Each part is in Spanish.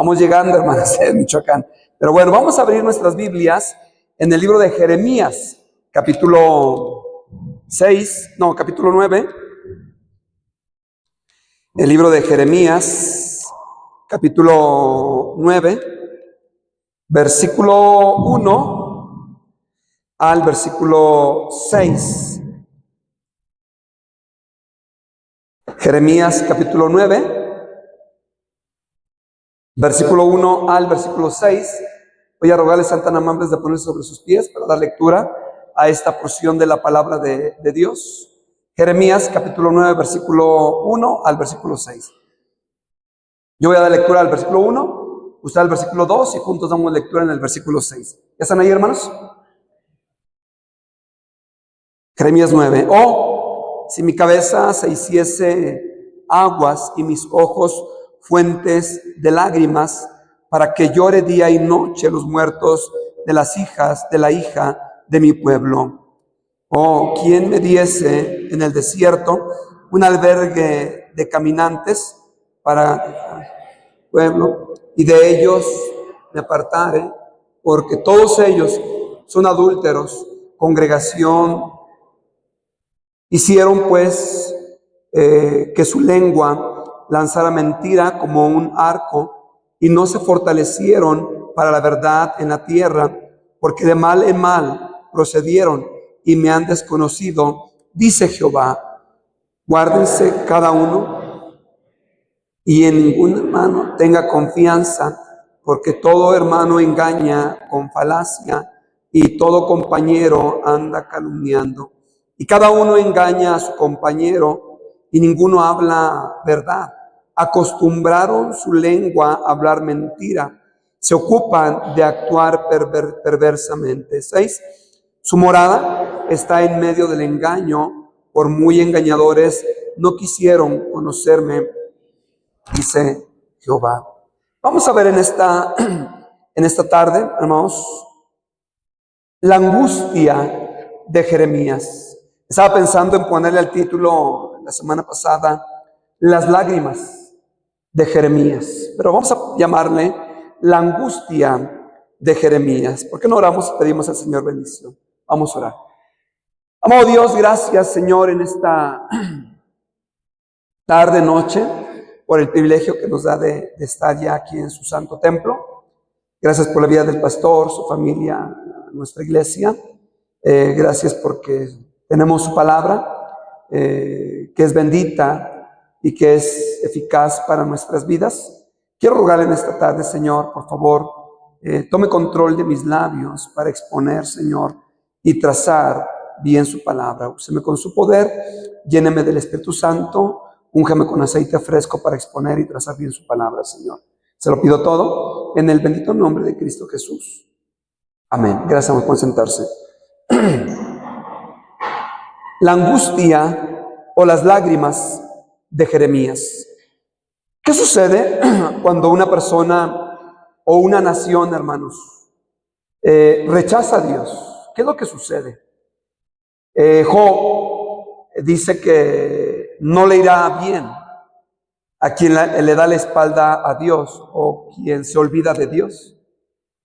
Vamos llegando, hermanos, en Michoacán. Pero bueno, vamos a abrir nuestras Biblias en el libro de Jeremías, capítulo 9. El libro de Jeremías, capítulo 9, versículo 1 al versículo 6. Jeremías, capítulo 9. Versículo 1 al versículo 6. Voy a rogarles, sean tan amables de ponerse sobre sus pies para dar lectura a esta porción de la palabra de Dios. Jeremías capítulo 9, versículo 1 al versículo 6. Yo voy a dar lectura al versículo 1, usted al versículo 2 y juntos damos lectura en el versículo 6. ¿Ya están ahí, hermanos? Jeremías 9. Oh, si mi cabeza se hiciese aguas y mis ojos fuentes de lágrimas, para que llore día y noche los muertos de las hijas de la hija de mi pueblo. Oh, ¿quién me diese en el desierto un albergue de caminantes para pueblo, y de ellos me apartare, porque todos ellos son adúlteros, congregación. Hicieron pues que su lengua lanzara mentira como un arco, y no se fortalecieron para la verdad en la tierra, porque de mal en mal procedieron y me han desconocido, dice Jehová. Guárdense cada uno y en ninguna mano tenga confianza, porque todo hermano engaña con falacia y todo compañero anda calumniando, y cada uno engaña a su compañero y ninguno habla verdad. Acostumbraron su lengua a hablar mentira, se ocupan de actuar perversamente. 6. Su morada está en medio del engaño, por muy engañadores no quisieron conocerme, dice Jehová. Vamos a ver en esta tarde, hermanos, la angustia de Jeremías. Estaba pensando en ponerle al título la semana pasada, las lágrimas de Jeremías, pero vamos a llamarle la angustia de Jeremías. ¿Por qué no oramos y pedimos al Señor bendición? Vamos a orar. Amado Dios, gracias, Señor, en esta tarde, noche, por el privilegio que nos da de estar ya aquí en su santo templo. Gracias por la vida del pastor, su familia, nuestra iglesia. Gracias porque tenemos su palabra, que es bendita y que es eficaz para nuestras vidas. Quiero rogarle en esta tarde, Señor, por favor, tome control de mis labios para exponer, Señor, y trazar bien su palabra. Úseme con su poder, lléneme del Espíritu Santo, úngame con aceite fresco para exponer y trazar bien su palabra, Señor. Se lo pido todo en el bendito nombre de Cristo Jesús. Amén. Gracias, vamos a sentarse. La angustia o las lágrimas de Jeremías. ¿Qué sucede cuando una persona o una nación, hermanos, rechaza a Dios? ¿Qué es lo que sucede? Job dice que no le irá bien a quien le da la espalda a Dios o quien se olvida de Dios.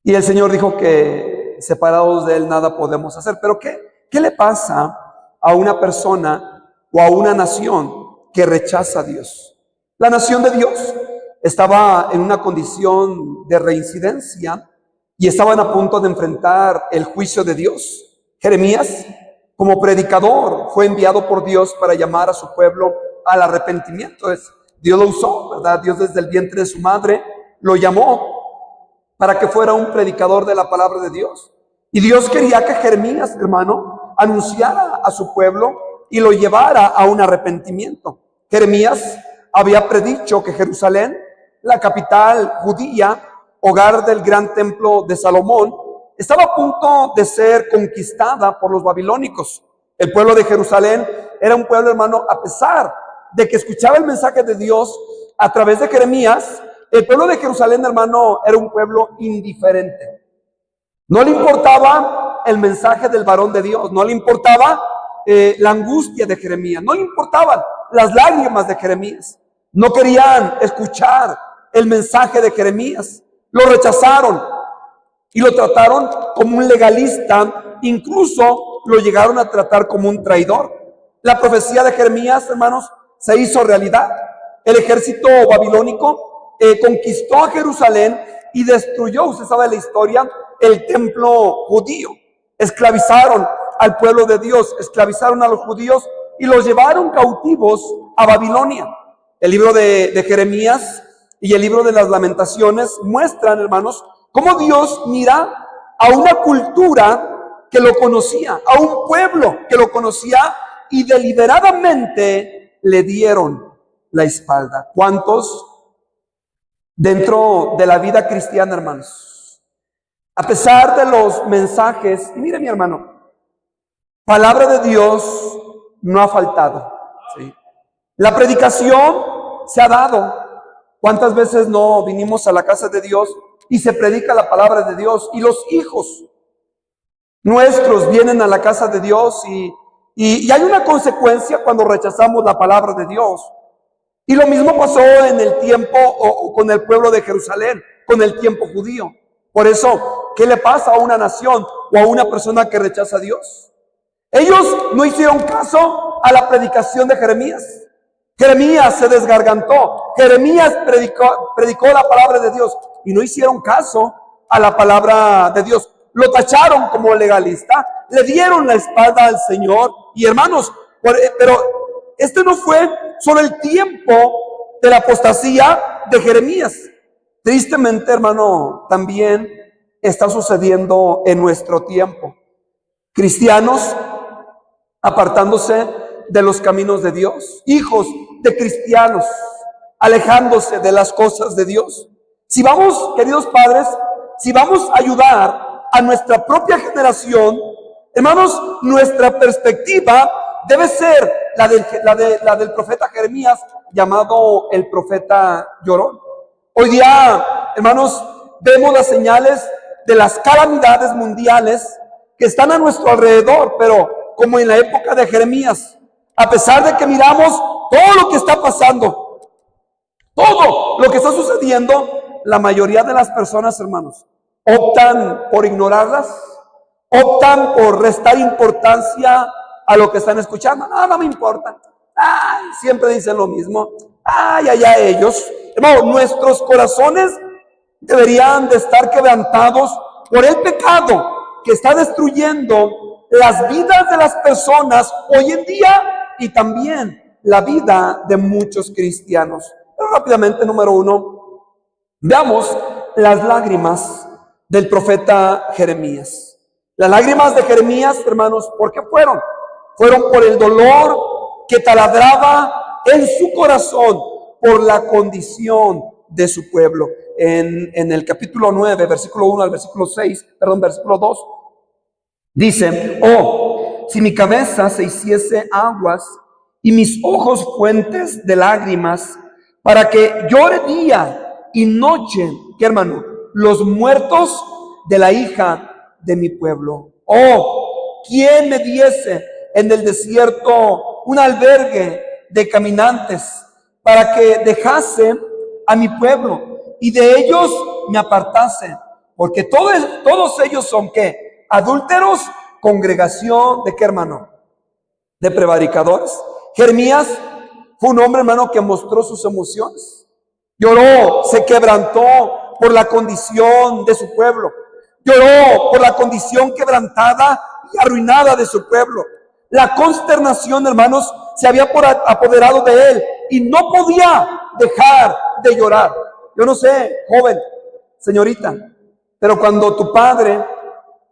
Y el Señor dijo que separados de Él nada podemos hacer. Pero ¿qué le pasa a una persona o a una nación que rechaza a Dios? La nación de Dios estaba en una condición de reincidencia y estaban a punto de enfrentar el juicio de Dios. Jeremías, como predicador, fue enviado por Dios para llamar a su pueblo al arrepentimiento. Dios lo usó, ¿verdad? Dios desde el vientre de su madre lo llamó para que fuera un predicador de la palabra de Dios. Y Dios quería que Jeremías, hermano, anunciara a su pueblo y lo llevara a un arrepentimiento. Jeremías había predicho que Jerusalén, la capital judía, hogar del gran templo de Salomón, estaba a punto de ser conquistada por los babilónicos. El pueblo de Jerusalén era un pueblo, hermano, a pesar de que escuchaba el mensaje de Dios a través de Jeremías, el pueblo de Jerusalén, hermano, era un pueblo indiferente. No le importaba el mensaje del varón de Dios, no le importaba la angustia de Jeremías, no le importaban las lágrimas de Jeremías. No querían escuchar el mensaje de Jeremías. Lo rechazaron y lo trataron como un legalista, incluso lo llegaron a tratar como un traidor. La profecía de Jeremías, hermanos, se hizo realidad. El ejército babilónico conquistó a Jerusalén y destruyó, usted sabe la historia, el templo judío. Esclavizaron al pueblo de Dios, esclavizaron a los judíos y los llevaron cautivos a Babilonia. El libro de Jeremías y el libro de las Lamentaciones muestran, hermanos, cómo Dios mira a una cultura que lo conocía, a un pueblo que lo conocía, y deliberadamente le dieron la espalda. ¿Cuántos dentro de la vida cristiana, hermanos, a pesar de los mensajes, y mire mi hermano, palabra de Dios no ha faltado, ¿sí? La predicación se ha dado. ¿Cuántas veces no vinimos a la casa de Dios y se predica la palabra de Dios? Y los hijos nuestros vienen a la casa de Dios y hay una consecuencia cuando rechazamos la palabra de Dios. Y lo mismo pasó en el tiempo o con el pueblo de Jerusalén, con el tiempo judío. Por eso, ¿qué le pasa a una nación o a una persona que rechaza a Dios? Ellos no hicieron caso a la predicación de Jeremías. Jeremías se desgargantó. Jeremías predicó la palabra de Dios y no hicieron caso a la palabra de Dios. Lo tacharon como legalista, le dieron la espalda al Señor. Y hermanos, pero este no fue solo el tiempo de la apostasía de Jeremías. Tristemente, hermano, también está sucediendo en nuestro tiempo. Cristianos apartándose de los caminos de Dios, hijos de cristianos alejándose de las cosas de Dios. Si vamos, queridos padres, si vamos a ayudar a nuestra propia generación, hermanos, nuestra perspectiva debe ser la del profeta Jeremías, llamado el profeta llorón. Hoy día, hermanos, vemos las señales de las calamidades mundiales que están a nuestro alrededor, pero como en la época de Jeremías, a pesar de que miramos todo lo que está pasando, todo lo que está sucediendo, la mayoría de las personas, hermanos, optan por ignorarlas, optan por restar importancia a lo que están escuchando. No me importa. Ay, siempre dicen lo mismo. Ay, allá ellos. Hermano, nuestros corazones deberían de estar quebrantados por el pecado que está destruyendo las vidas de las personas hoy en día y también la vida de muchos cristianos. Pero rápidamente, número uno, veamos las lágrimas del profeta Jeremías. Las lágrimas de Jeremías, hermanos, ¿por qué fueron? Fueron por el dolor que taladraba en su corazón por la condición de su pueblo. En el capítulo 9, versículo 1 al versículo 2, dice: oh, si mi cabeza se hiciese aguas y mis ojos fuentes de lágrimas, para que llore día y noche, ¿qué hermano? Los muertos de la hija de mi pueblo. Oh, ¿quién me diese en el desierto un albergue de caminantes para que dejase a mi pueblo y de ellos me apartase? Porque todos ellos son, ¿qué? Adúlteros, congregación de, ¿qué hermano? De prevaricadores. Jeremías fue un hombre, hermano, que mostró sus emociones. Lloró, se quebrantó por la condición de su pueblo. Lloró por la condición quebrantada y arruinada de su pueblo. La consternación, hermanos, se había apoderado de él y no podía dejar de llorar. Yo no sé, joven, señorita, pero cuando tu padre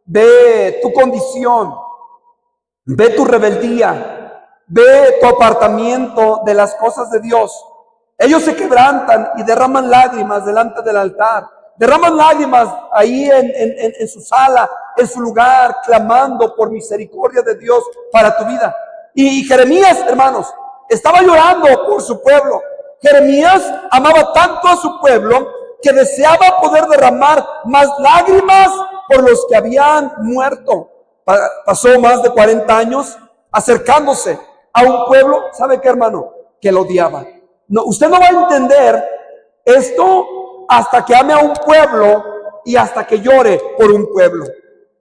ve tu condición, ve tu rebeldía, ve tu apartamiento de las cosas de Dios, ellos se quebrantan y derraman lágrimas delante del altar, derraman lágrimas ahí en su sala, en su lugar, clamando por misericordia de Dios para tu vida. Y Jeremías, hermanos, estaba llorando por su pueblo. Jeremías amaba tanto a su pueblo que deseaba poder derramar más lágrimas por los que habían muerto. Pasó más de 40 años acercándose a un pueblo, ¿sabe qué, hermano? Que lo odiaba. No, usted no va a entender esto hasta que ame a un pueblo y hasta que llore por un pueblo.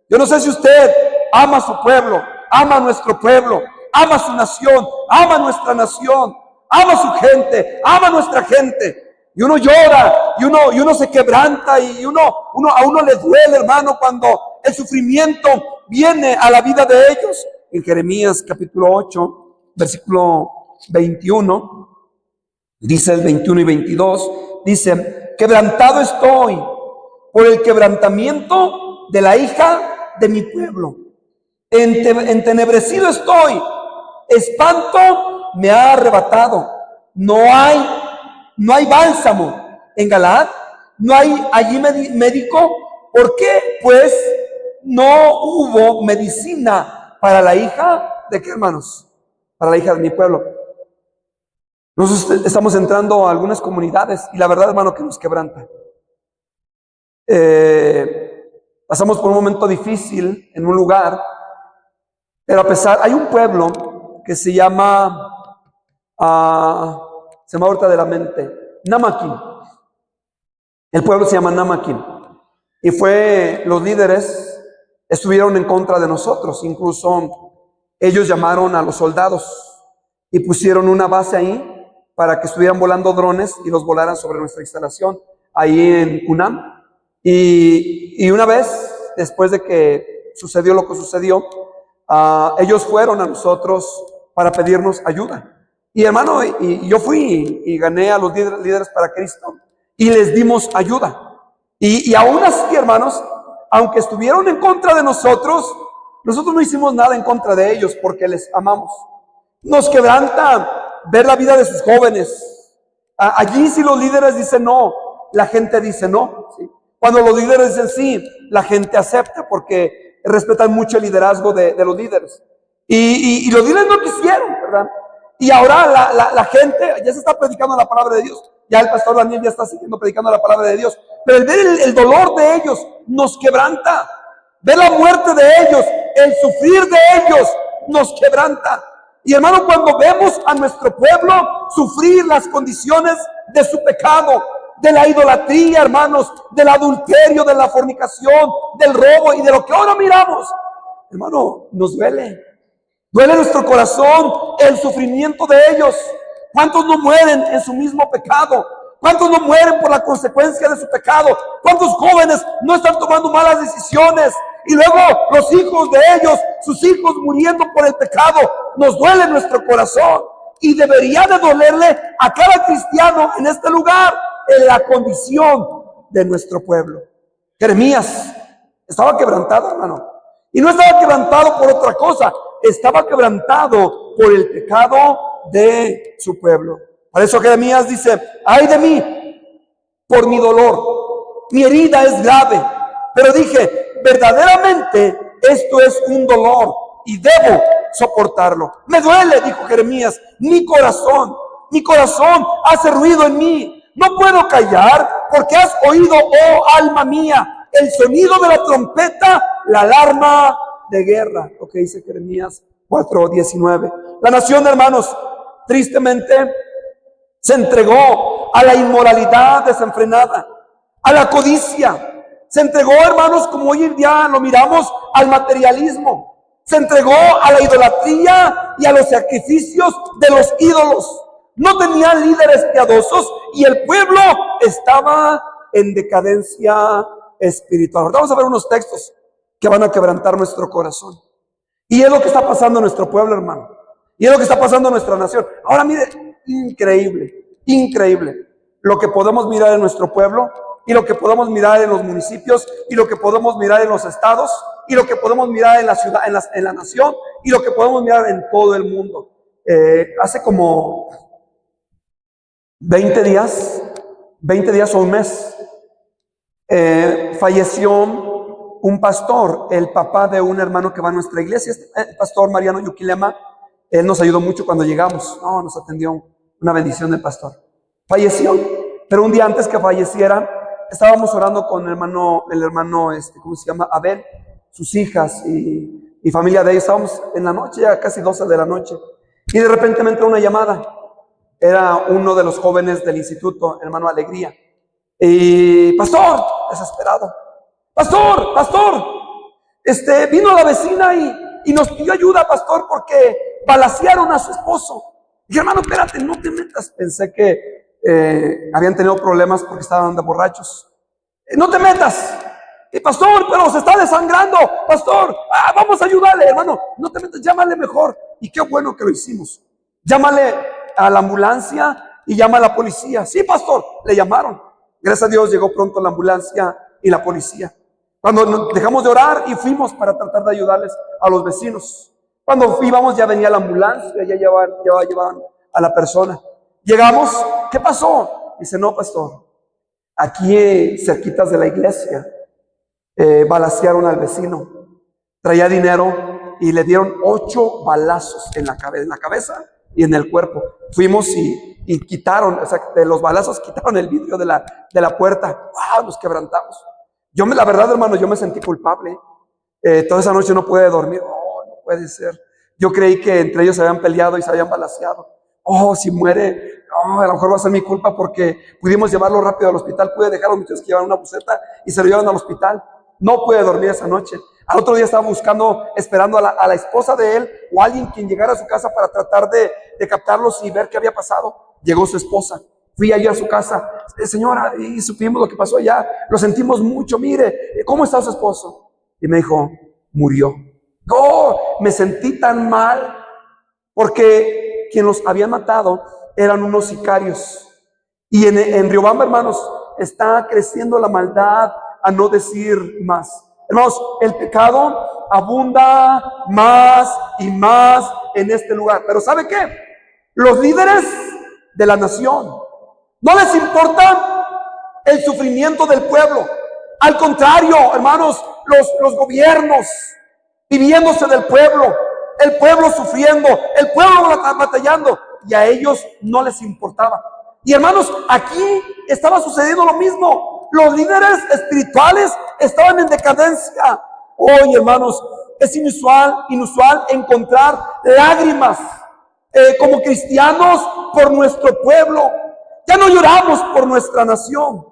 Yo no sé si usted ama a su pueblo, ama a nuestro pueblo, ama a su nación, ama a nuestra nación, ama a su gente, ama a nuestra gente. Y uno llora, y uno se quebranta, y a uno le duele, hermano, cuando el sufrimiento viene a la vida de ellos. En Jeremías capítulo 8, versículo 21, dice el 21 y 22, dice: quebrantado estoy por el quebrantamiento de la hija de mi pueblo. Entenebrecido estoy, espanto me ha arrebatado. No hay bálsamo en Galaad, no hay allí médico. ¿Por qué? Pues no hubo medicina para la hija de qué, hermanos, para la hija de mi pueblo. Nosotros estamos entrando a algunas comunidades y la verdad, hermano, que nos quebranta. Pasamos por un momento difícil en un lugar, pero a pesar, hay un pueblo que se llama, se me va ahorita de la mente, Namaquín. El pueblo se llama Namaquín. Y los líderes estuvieron en contra de nosotros. Incluso ellos llamaron a los soldados y pusieron una base ahí para que estuvieran volando drones y los volaran sobre nuestra instalación ahí en Cunam. Y una vez, después de que sucedió lo que sucedió, ellos fueron a nosotros para pedirnos ayuda. Y hermano, y yo fui y gané a los líderes para Cristo y les dimos ayuda. Y aún así, hermanos, aunque estuvieron en contra de nosotros no hicimos nada en contra de ellos porque les amamos. Nos quebranta ver la vida de sus jóvenes. Allí si los líderes dicen no, la gente dice no, ¿sí? Cuando los líderes dicen sí, la gente acepta porque respetan mucho el liderazgo de los líderes. Y los líderes no quisieron, ¿verdad? Y ahora la gente ya se está predicando la palabra de Dios. Ya el pastor Daniel ya está siguiendo predicando la palabra de Dios. Pero el ver el dolor de ellos nos quebranta. Ver la muerte de ellos, el sufrir de ellos nos quebranta. Y hermano, cuando vemos a nuestro pueblo sufrir las condiciones de su pecado, de la idolatría, hermanos, del adulterio, de la fornicación, del robo y de lo que ahora miramos, hermano, nos duele. Duele nuestro corazón el sufrimiento de ellos. ¿Cuántos no mueren en su mismo pecado? ¿Cuántos no mueren por la consecuencia de su pecado? ¿Cuántos jóvenes no están tomando malas decisiones? Y luego los hijos de ellos, sus hijos muriendo por el pecado. Nos duele nuestro corazón. Y debería de dolerle a cada cristiano en este lugar en la condición de nuestro pueblo. Jeremías estaba quebrantado, hermano. Y no estaba quebrantado por otra cosa. Estaba quebrantado por el pecado de su pueblo. Por eso Jeremías dice: ay de mí, por mi dolor, mi herida es grave. Pero dije, verdaderamente esto es un dolor y debo soportarlo. Me duele, dijo Jeremías, mi corazón hace ruido en mí. No puedo callar porque has oído, oh alma mía, el sonido de la trompeta, la alarma de guerra. Lo que dice Jeremías 4:19. La nación, hermanos, tristemente se entregó a la inmoralidad desenfrenada, a la codicia. Se entregó, hermanos, como hoy en día lo miramos, al materialismo. Se entregó a la idolatría y a los sacrificios de los ídolos. No tenían líderes piadosos y el pueblo estaba en decadencia espiritual. Ahora vamos a ver unos textos que van a quebrantar nuestro corazón. Y es lo que está pasando en nuestro pueblo, hermano. Y es lo que está pasando en nuestra nación. Ahora mire, increíble lo que podemos mirar en nuestro pueblo y lo que podemos mirar en los municipios y lo que podemos mirar en los estados y lo que podemos mirar en la ciudad, en la nación y lo que podemos mirar en todo el mundo. Hace como 20 días o un mes, falleció un pastor, el papá de un hermano que va a nuestra iglesia, el pastor Mariano Yuquilema. Él nos ayudó mucho cuando llegamos. Nos atendió, una bendición del pastor. Falleció, pero un día antes que falleciera, estábamos orando con el hermano, ¿cómo se llama? Abel, sus hijas y familia de ellos. Estábamos en la noche, ya casi 12 de la noche, y de repente me entró una llamada. Era uno de los jóvenes del instituto, hermano Alegría. Y pastor, desesperado, pastor, vino la vecina y nos pidió ayuda, pastor, porque balacearon a su esposo. Dije, hermano, espérate, no te metas. Pensé que habían tenido problemas porque estaban de borrachos. No te metas. Y pastor, pero se está desangrando, pastor, vamos a ayudarle, hermano, no te metas, llámale mejor. Y qué bueno que lo hicimos. Llámale a la ambulancia y llama a la policía. Sí, pastor, le llamaron. Gracias a Dios llegó pronto la ambulancia y la policía. Cuando dejamos de orar y fuimos para tratar de ayudarles a los vecinos. Cuando íbamos ya venía la ambulancia, ya llevaban a la persona. Llegamos, ¿qué pasó? Dice, no, pastor, aquí cerquitas de la iglesia balacearon al vecino. Traía dinero y le dieron 8 balazos en la cabeza y en el cuerpo. Fuimos y quitaron, o sea, de los balazos quitaron el vidrio de la puerta. ¡Wow! Nos quebrantamos. La verdad, hermano, yo me sentí culpable. Toda esa noche no pude dormir. Oh, no puede ser. Yo creí que entre ellos se habían peleado y se habían balaceado. Oh, si muere, a lo mejor va a ser mi culpa porque pudimos llevarlo rápido al hospital. Pude dejar a los muchachos que llevaban una buceta y se lo llevaron al hospital. No pude dormir esa noche. Al otro día estaba buscando, esperando a la esposa de él o alguien quien llegara a su casa para tratar de captarlos y ver qué había pasado. Llegó su esposa. Fui allí a su casa. Señora, y supimos lo que pasó allá. Lo sentimos mucho. Mire, ¿cómo está su esposo? Y me dijo, murió. Oh, me sentí tan mal porque quien los habían matado eran unos sicarios. Y en Riobamba, hermanos, está creciendo la maldad, a no decir más. Hermanos, el pecado abunda más y más en este lugar. Pero ¿sabe qué? Los líderes de la nación no les importa el sufrimiento del pueblo. Al contrario, hermanos, los gobiernos viviéndose del pueblo, el pueblo sufriendo, el pueblo batallando, y a ellos no les importaba. Y hermanos, aquí estaba sucediendo lo mismo. Los líderes espirituales estaban en decadencia. Hoy, hermanos, es inusual encontrar lágrimas como cristianos por nuestro pueblo. Ya no lloramos por nuestra nación.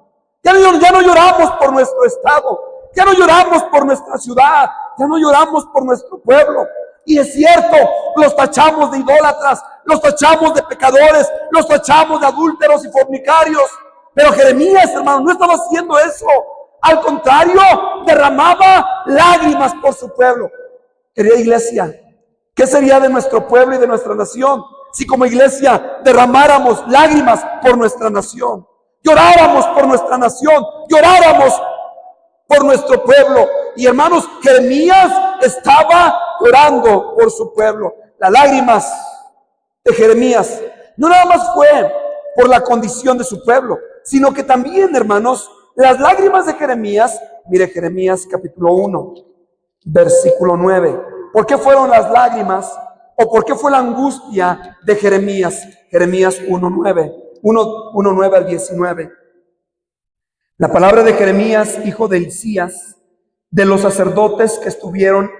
Ya no lloramos por nuestro estado. Ya no lloramos por nuestra ciudad. Ya no lloramos por nuestro pueblo. Y es cierto, los tachamos de idólatras, los tachamos de pecadores, los tachamos de adúlteros y fornicarios. Pero Jeremías, hermano, no estaba haciendo eso. Al contrario, derramaba lágrimas por su pueblo. Querida iglesia, ¿qué sería de nuestro pueblo y de nuestra nación si como iglesia derramáramos lágrimas por nuestra nación? Lloráramos por nuestra nación, lloráramos por nuestro pueblo. Y hermanos, Jeremías estaba llorando por su pueblo. Las lágrimas de Jeremías no nada más fue por la condición de su pueblo, sino que también, hermanos, las lágrimas de Jeremías, mire Jeremías capítulo 1, versículo 9. ¿Por qué fueron las lágrimas o por qué fue la angustia de Jeremías? Jeremías 1:9 al 19. La palabra de Jeremías, hijo de Hilcías, de los sacerdotes que estuvieron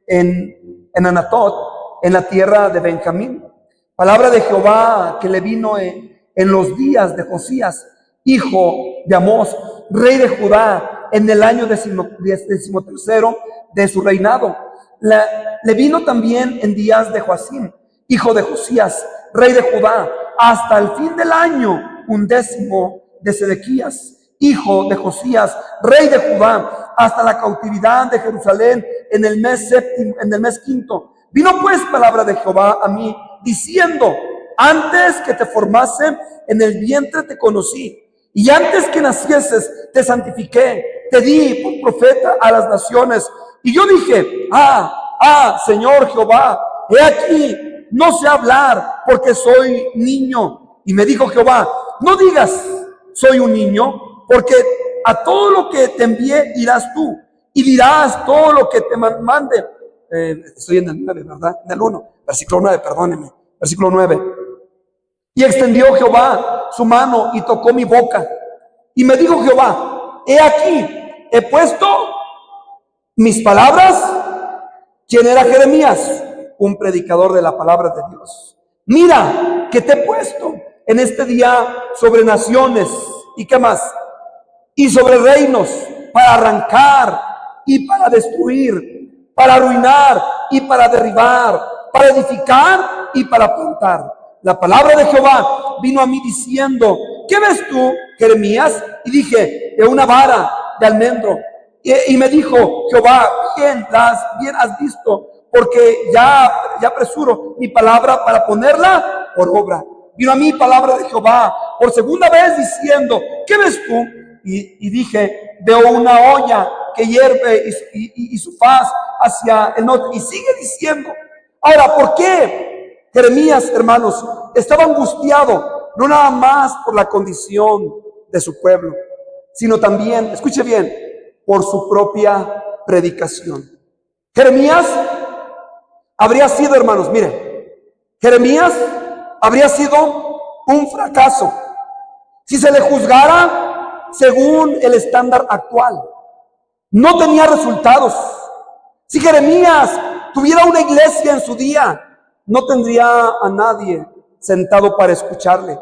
en Anatot, en la tierra de Benjamín. Palabra de Jehová que le vino en los días de Josías, hijo de Amós, rey de Judá, en el año 13º de su reinado. Le vino también en días de Joacim, hijo de Josías, rey de Judá, hasta el fin del año 11 de Sedequías, hijo de Josías, rey de Judá, hasta la cautividad de Jerusalén en el mes quinto. Vino pues palabra de Jehová a mí, diciendo: antes que te formase en el vientre te conocí, y antes que nacieses te santifiqué, te di por profeta a las naciones. Y yo dije: Señor Jehová, he aquí, no sé hablar porque soy niño. Y me dijo Jehová: no digas soy un niño, porque a todo lo que te envié irás tú, y dirás todo lo que te mande. Estoy en el 9, ¿verdad? En el 1, versículo 9, perdóneme, versículo 9. Y extendió Jehová su mano y tocó mi boca. Y me dijo Jehová: he aquí, he puesto mis palabras. ¿Quién era Jeremías? Un predicador de la palabra de Dios. Mira, que te he puesto en este día sobre naciones. ¿Y qué más? y sobre reinos, para arrancar y para destruir, para arruinar y para derribar, para edificar y para plantar. La palabra de Jehová vino a mí diciendo, ¿qué ves tú, Jeremías? Y dije, de una vara de almendro. Y me dijo Jehová, bien has visto, porque ya apresuro mi palabra para ponerla por obra. Vino a mí palabra de Jehová por segunda vez diciendo, ¿qué ves tú? Y dije, veo una olla que hierve y su faz hacia el norte. Y sigue diciendo. Ahora, ¿por qué Jeremías, hermanos, estaba angustiado? No nada más por la condición de su pueblo, sino también, escuche bien, por su propia predicación. Jeremías habría sido, hermanos, mire, Jeremías habría sido un fracaso si se le juzgara según el estándar actual. No tenía resultados. Si Jeremías tuviera una iglesia en su día, no tendría a nadie sentado para escucharle.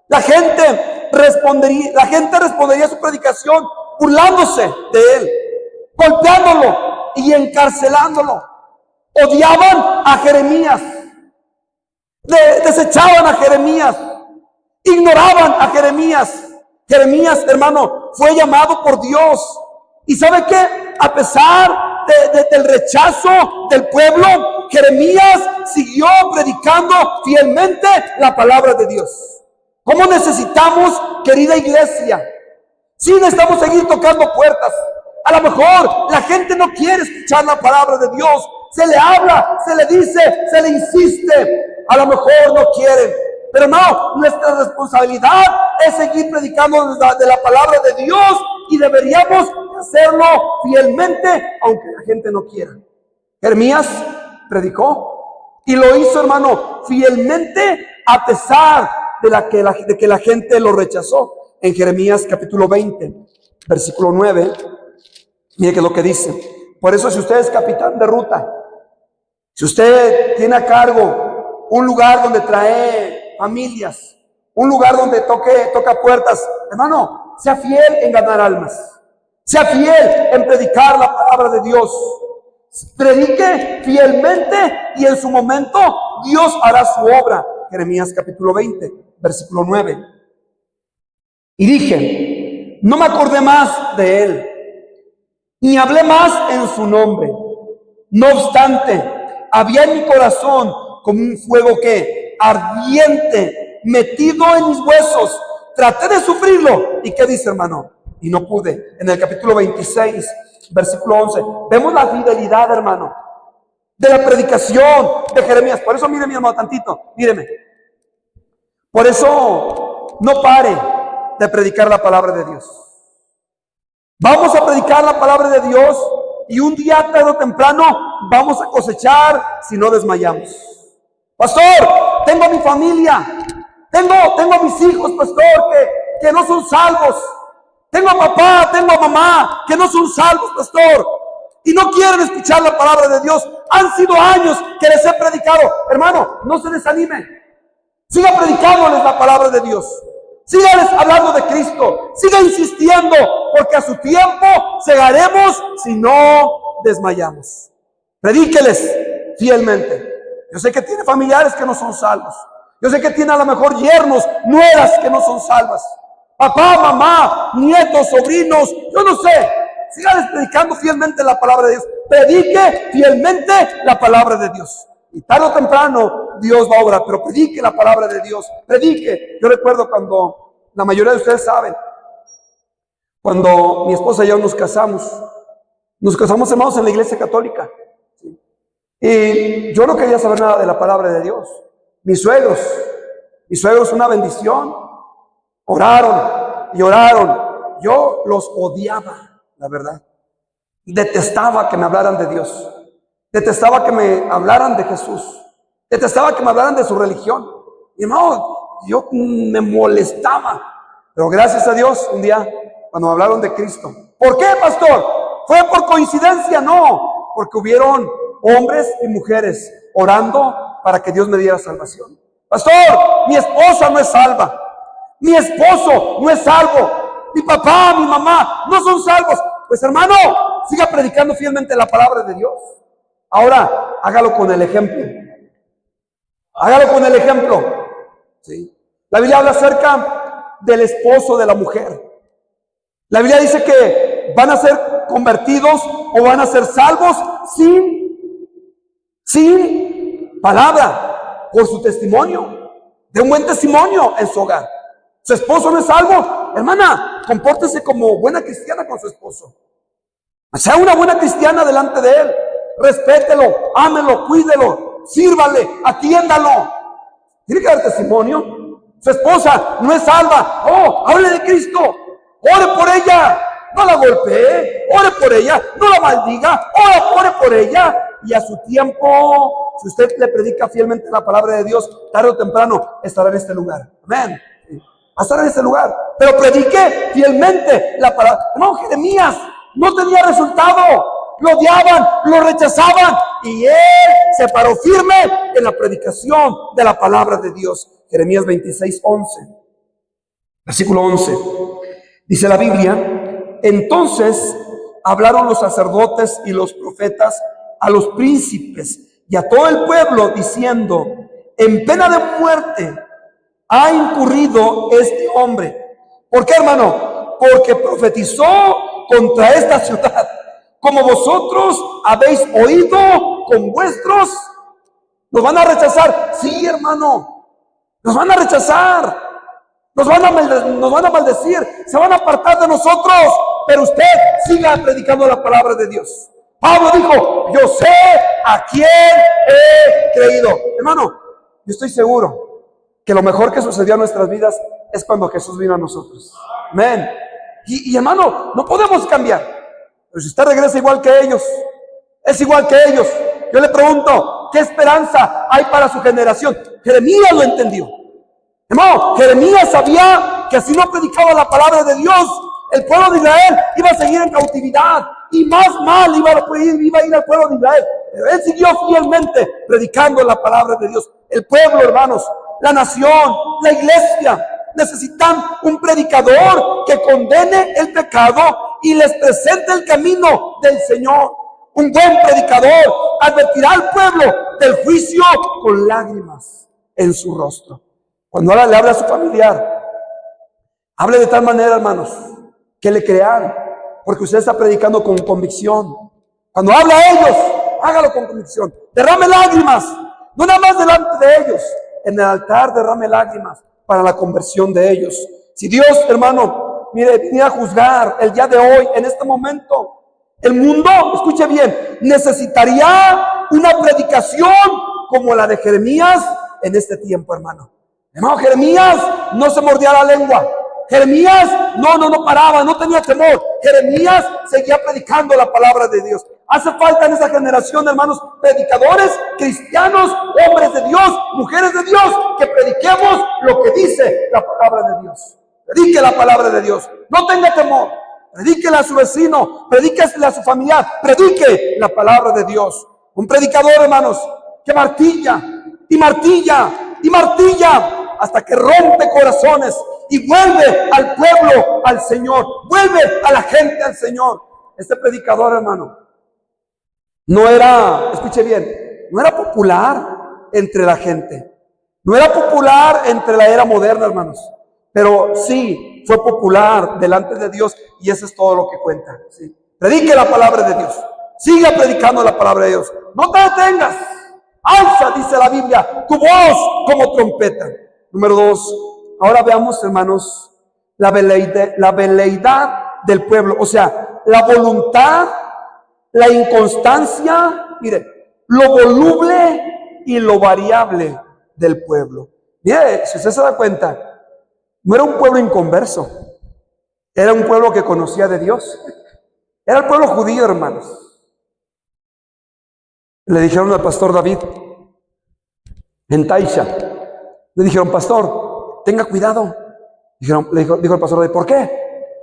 La gente respondería a su predicación burlándose de él, golpeándolo y encarcelándolo. Odiaban a Jeremías, desechaban a Jeremías, ignoraban a Jeremías. Jeremías, hermano, fue llamado por Dios. ¿Y sabe qué? A pesar del rechazo del pueblo, Jeremías siguió predicando fielmente la palabra de Dios. ¿Cómo necesitamos, querida iglesia? Sí, necesitamos seguir tocando puertas. A lo mejor la gente no quiere escuchar la palabra de Dios. Se le habla, se le dice, se le insiste. A lo mejor no quieren. Pero no, nuestra responsabilidad es seguir predicando de la palabra de Dios y deberíamos hacerlo fielmente, aunque la gente no quiera. Jeremías predicó y lo hizo, hermano, fielmente a pesar de que la gente lo rechazó. En Jeremías capítulo 20, versículo 9, mire que es lo que dice. Por eso, si usted es capitán de ruta, si usted tiene a cargo un lugar donde trae familias, un lugar donde toca puertas, hermano, sea fiel en ganar almas. Sea fiel en predicar la palabra de Dios. Predique fielmente y en su momento Dios hará su obra. Jeremías capítulo 20, versículo 9. Y dije, no me acordé más de él, ni hablé más en su nombre. No obstante, había en mi corazón como un fuego que ardiente, metido en mis huesos. Traté de sufrirlo. ¿Y qué dice, hermano? Y no pude. En el capítulo 26, versículo 11, vemos la fidelidad, hermano, de la predicación de Jeremías. Por eso, mire mi hermano, tantito, míreme. Por eso, no pare de predicar la palabra de Dios. Vamos a predicar la palabra de Dios y un día, tarde o temprano, vamos a cosechar si no desmayamos. Pastor, tengo a mi familia, tengo a mis hijos, pastor, que no son salvos. Tengo a papá, tengo a mamá, que no son salvos, pastor, y no quieren escuchar la palabra de Dios. Han sido años que les he predicado. Hermano, no se desanime. Siga predicándoles la palabra de Dios. Sígales hablando de Cristo. Siga insistiendo, porque a su tiempo cegaremos si no desmayamos. Predíqueles fielmente. Yo sé que tiene familiares que no son salvos. Yo sé que tiene a lo mejor yernos, nueras que no son salvas. Papá, mamá, nietos, sobrinos, yo no sé. Sígales predicando fielmente la palabra de Dios. Predique fielmente la palabra de Dios. Y tarde o temprano Dios va a obrar, pero predique la palabra de Dios. Predique. Yo recuerdo cuando, la mayoría de ustedes saben, cuando mi esposa y yo nos casamos, hermanos, en la iglesia católica. Y yo no quería saber nada de la palabra de Dios. Mis suegros, una bendición, oraron y oraron. Yo los odiaba, la verdad. Detestaba que me hablaran de Dios. Detestaba que me hablaran de Jesús. Detestaba que me hablaran de su religión. Y hermano, yo me molestaba. Pero gracias a Dios, un día, cuando me hablaron de Cristo. ¿Por qué, pastor? ¿Fue por coincidencia? No, porque hubieron hombres y mujeres orando para que Dios me diera salvación. Pastor, mi esposa no es salva. Mi esposo no es salvo. mi papá, mi mamá no son salvos. Pues hermano, siga predicando fielmente la palabra de Dios. Ahora, hágalo con el ejemplo. Hágalo con el ejemplo. ¿Sí? La Biblia habla acerca del esposo de la mujer. La Biblia dice que van a ser convertidos o van a ser salvos sin palabra, por su testimonio, de un buen testimonio en su hogar. Su esposo no es salvo. Hermana, compórtese como buena cristiana con su esposo. Sea una buena cristiana delante de él. Respételo, ámelo, cuídelo, sírvale, atiéndalo. Tiene que dar testimonio. Su esposa no es salva. Oh, hable de Cristo. Ore por ella. No la golpee. Ore por ella. No la maldiga. Ore por ella. Y a su tiempo, si usted le predica fielmente la palabra de Dios, tarde o temprano estará en este lugar. Amén. Va a estar en este lugar. Pero predique fielmente la palabra. No, Jeremías no tenía resultado. Lo odiaban, lo rechazaban. Y él se paró firme en la predicación de la palabra de Dios. Jeremías 26:11. Versículo 11. Dice la Biblia: entonces hablaron los sacerdotes y los profetas a los príncipes y a todo el pueblo, diciendo: en pena de muerte ha incurrido este hombre. ¿Por qué, hermano? Porque profetizó contra esta ciudad, como vosotros habéis oído con vuestros. Nos van a rechazar. Sí, hermano, nos van a rechazar. Nos van a maldecir, se van a apartar de nosotros, pero usted siga predicando la palabra de Dios. Pablo dijo: yo sé a quién he creído. Hermano, yo estoy seguro que lo mejor que sucedió en nuestras vidas es cuando Jesús vino a nosotros. Amén. Y hermano, no podemos cambiar. Pero si usted regresa igual que ellos, es igual que ellos. Yo le pregunto, ¿qué esperanza hay para su generación? Jeremías lo entendió. Hermano, Jeremías sabía que si no predicaba la palabra de Dios, el pueblo de Israel iba a seguir en cautividad. Y más mal iba a ir al pueblo de Israel. Pero él siguió fielmente predicando la palabra de Dios. El pueblo, hermanos, la nación, la iglesia, necesitan un predicador que condene el pecado y les presente el camino del Señor. Un buen predicador advertirá al pueblo del juicio con lágrimas en su rostro. Cuando ahora le habla a su familiar, hable de tal manera, hermanos, que le crean, porque usted está predicando con convicción. Cuando habla a ellos, hágalo con convicción. Derrame lágrimas, no nada más delante de ellos. En el altar derrame lágrimas para la conversión de ellos. Si Dios, hermano, mire, viene a juzgar el día de hoy, en este momento, el mundo, escuche bien, necesitaría una predicación como la de Jeremías en este tiempo, hermano. Hermano, Jeremías no se mordía la lengua. Jeremías no paraba, no tenía temor. Jeremías seguía predicando la palabra de Dios. Hace falta en esa generación, hermanos, predicadores, cristianos, hombres de Dios, mujeres de Dios, que prediquemos lo que dice la palabra de Dios. Predique la palabra de Dios. No tenga temor. Predíquela a su vecino, predíquela a su familiar, predique la palabra de Dios. Un predicador, hermanos, que martilla y martilla y martilla hasta que rompe corazones y vuelve al pueblo al Señor, vuelve a la gente al Señor. Este predicador, hermano, no era, escuche bien, no era popular entre la gente, no era popular entre la era moderna, hermanos, pero sí fue popular delante de Dios, y eso es todo lo que cuenta. ¿Sí? Predique la palabra de Dios, siga predicando la palabra de Dios, no te detengas, alza, dice la Biblia, tu voz como trompeta. Número 2, ahora veamos, hermanos, la veleidad del pueblo, o sea, la voluntad, la inconstancia, mire, lo voluble y lo variable del pueblo. Mire, si usted se da cuenta, no era un pueblo inconverso, era un pueblo que conocía de Dios. Era el pueblo judío, hermanos. Le dijeron al pastor David en Taisha, le dijeron: pastor, tenga cuidado. Dijo el pastor David: ¿por qué?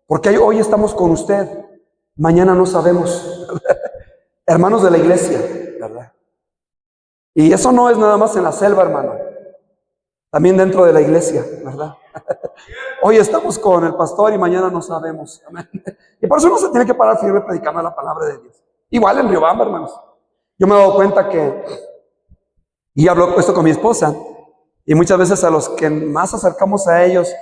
Porque hoy estamos con usted, mañana no sabemos. Hermanos de la iglesia, ¿verdad? Y eso no es nada más en la selva, hermano, también dentro de la iglesia, ¿verdad? hoy estamos con el pastor y mañana no sabemos. Amén. Y por eso uno se tiene que parar firme predicando la palabra de Dios. Igual en Riobamba, hermanos. Yo me he dado cuenta que, y hablo esto con mi esposa, y muchas veces a los que más acercamos a ellos,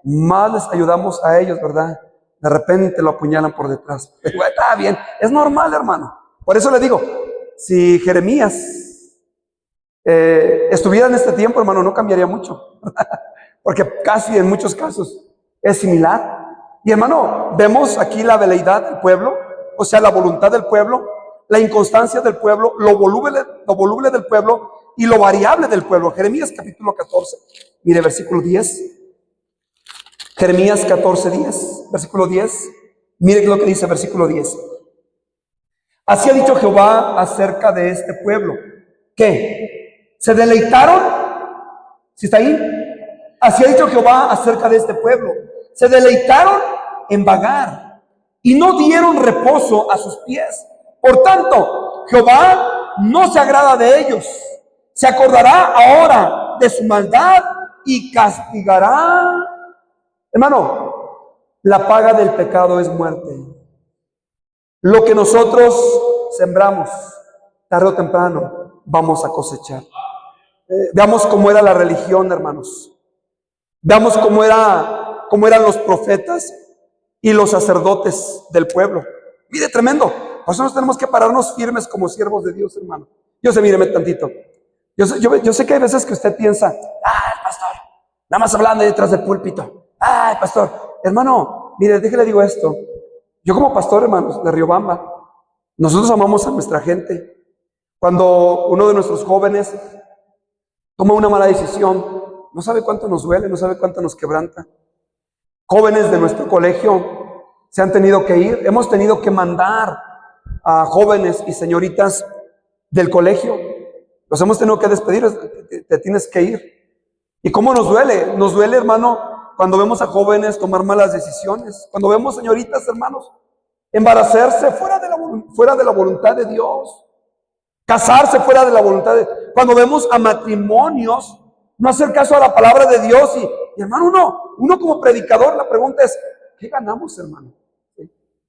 más les ayudamos a ellos, ¿verdad? De repente lo apuñalan por detrás. Está bien, es normal, hermano. Por eso le digo, si Jeremías estuviera en este tiempo, hermano, no cambiaría mucho. Porque casi en muchos casos es similar. Y hermano, vemos aquí la veleidad del pueblo, o sea, la voluntad del pueblo, la inconstancia del pueblo, lo voluble del pueblo y lo variable del pueblo. Jeremías capítulo 14, mire versículo 10. Jeremías 14, 10, versículo 10. Mire lo que dice versículo 10. Así ha dicho Jehová acerca de este pueblo, que se deleitaron, ¿sí está ahí? Así ha dicho Jehová acerca de este pueblo, se deleitaron en vagar y no dieron reposo a sus pies. Por tanto, Jehová no se agrada de ellos, se acordará ahora de su maldad y castigará. Hermano, la paga del pecado es muerte. Lo que nosotros sembramos, tarde o temprano, vamos a cosechar. Veamos cómo era la religión, hermanos. Veamos cómo eran los profetas y los sacerdotes del pueblo. Mire, tremendo. Nosotros tenemos que pararnos firmes como siervos de Dios, hermano. Yo sé, míreme tantito. Yo sé que hay veces que usted piensa, pastor, nada más hablando detrás del púlpito. Pastor, hermano, mire, déjele digo esto. Yo como pastor, hermanos, de Riobamba, nosotros amamos a nuestra gente. Cuando uno de nuestros jóvenes toma una mala decisión, no sabe cuánto nos duele, no sabe cuánto nos quebranta. Jóvenes de nuestro colegio se han tenido que ir, hemos tenido que mandar a jóvenes y señoritas del colegio. Los hemos tenido que despedir, te tienes que ir. ¿Y cómo nos duele? Nos duele, hermano, cuando vemos a jóvenes tomar malas decisiones, cuando vemos señoritas, hermanos, embarazarse fuera de la voluntad de Dios, casarse fuera de la voluntad de Dios, cuando vemos a matrimonios no hacer caso a la palabra de Dios. Y hermano, uno como predicador, la pregunta es, ¿qué ganamos, hermano?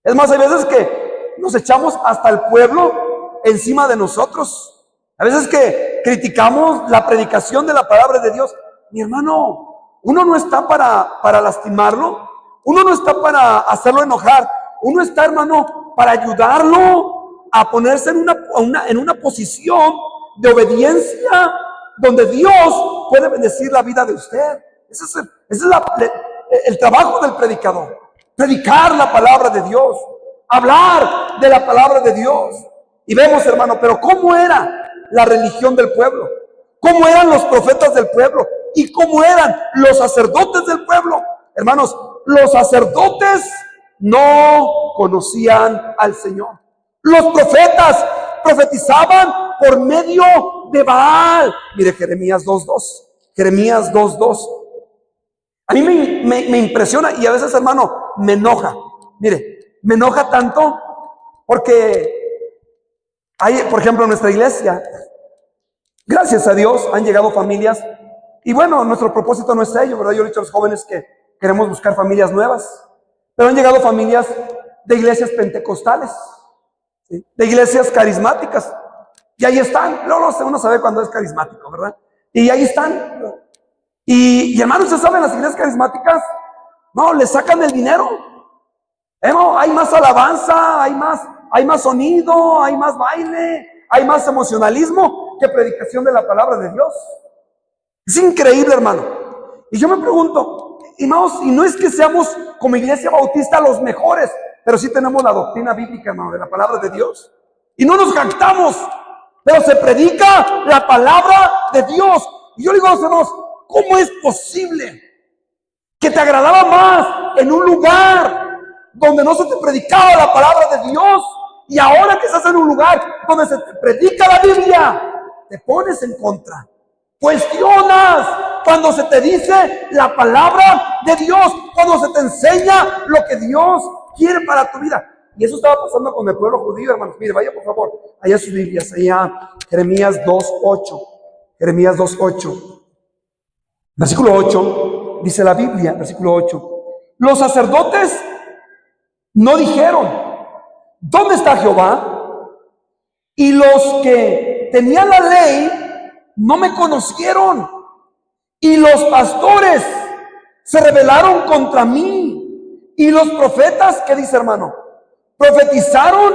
Es más, hay veces que nos echamos hasta el pueblo encima de nosotros. A veces que criticamos la predicación de la palabra de Dios. Mi hermano, uno no está para lastimarlo, uno no está para hacerlo enojar, uno está, hermano, para ayudarlo a ponerse en una posición de obediencia, donde Dios puede bendecir la vida de usted. Ese es el trabajo del predicador. Predicar la palabra de Dios, hablar de la palabra de Dios. Y vemos, hermano, pero ¿cómo era la religión del pueblo? ¿Cómo eran los profetas del pueblo? ¿Y cómo eran los sacerdotes del pueblo? Hermanos, los sacerdotes no conocían al Señor. Los profetas profetizaban por medio de Baal. Mire, Jeremías 2:2. Jeremías 2:2. A mí me impresiona y a veces, hermano, me enoja. Mire, me enoja tanto porque hay, por ejemplo, en nuestra iglesia, gracias a Dios, han llegado familias. Y bueno, nuestro propósito no es ello, ¿verdad? Yo le he dicho a los jóvenes que queremos buscar familias nuevas. Pero han llegado familias de iglesias pentecostales, ¿sí? De iglesias carismáticas. Y ahí están. Luego uno sabe cuando es carismático, ¿verdad? Y ahí están. Y hermanos, ¿ustedes saben las iglesias carismáticas? No, le sacan el dinero. No, hay más alabanza, hay más sonido, hay más baile, hay más emocionalismo que predicación de la palabra de Dios. Es increíble, hermano. Y yo me pregunto, hermanos, y no es que seamos como Iglesia Bautista los mejores, pero sí tenemos la doctrina bíblica, hermano, de la palabra de Dios. Y no nos jactamos, pero se predica la palabra de Dios. Y yo digo a los hermanos, ¿cómo es posible que te agradaba más en un lugar donde no se te predicaba la palabra de Dios, y ahora que estás en un lugar donde se te predica la Biblia, te pones en contra? Cuestionas cuando se te dice la palabra de Dios, cuando se te enseña lo que Dios quiere para tu vida. Y eso estaba pasando con el pueblo judío, hermanos. Mire, vaya por favor, allá sus Biblias, allá Jeremías 2:8. Jeremías 2:8. Versículo 8 dice la Biblia, versículo 8, los sacerdotes no dijeron, ¿dónde está Jehová? Y los que tenían la ley no me conocieron. Y los pastores se rebelaron contra mí. Y los profetas, ¿qué dice, hermano? Profetizaron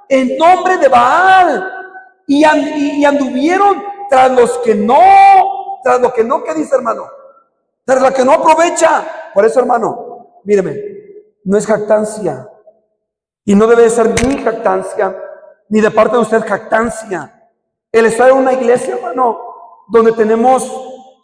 en nombre de Baal. Y anduvieron tras lo que no, ¿qué dice, hermano? Tras lo que no aprovecha. Por eso, hermano, míreme, no es jactancia. Y no debe ser mi jactancia, ni de parte de usted jactancia. El estar en una iglesia, hermano, donde tenemos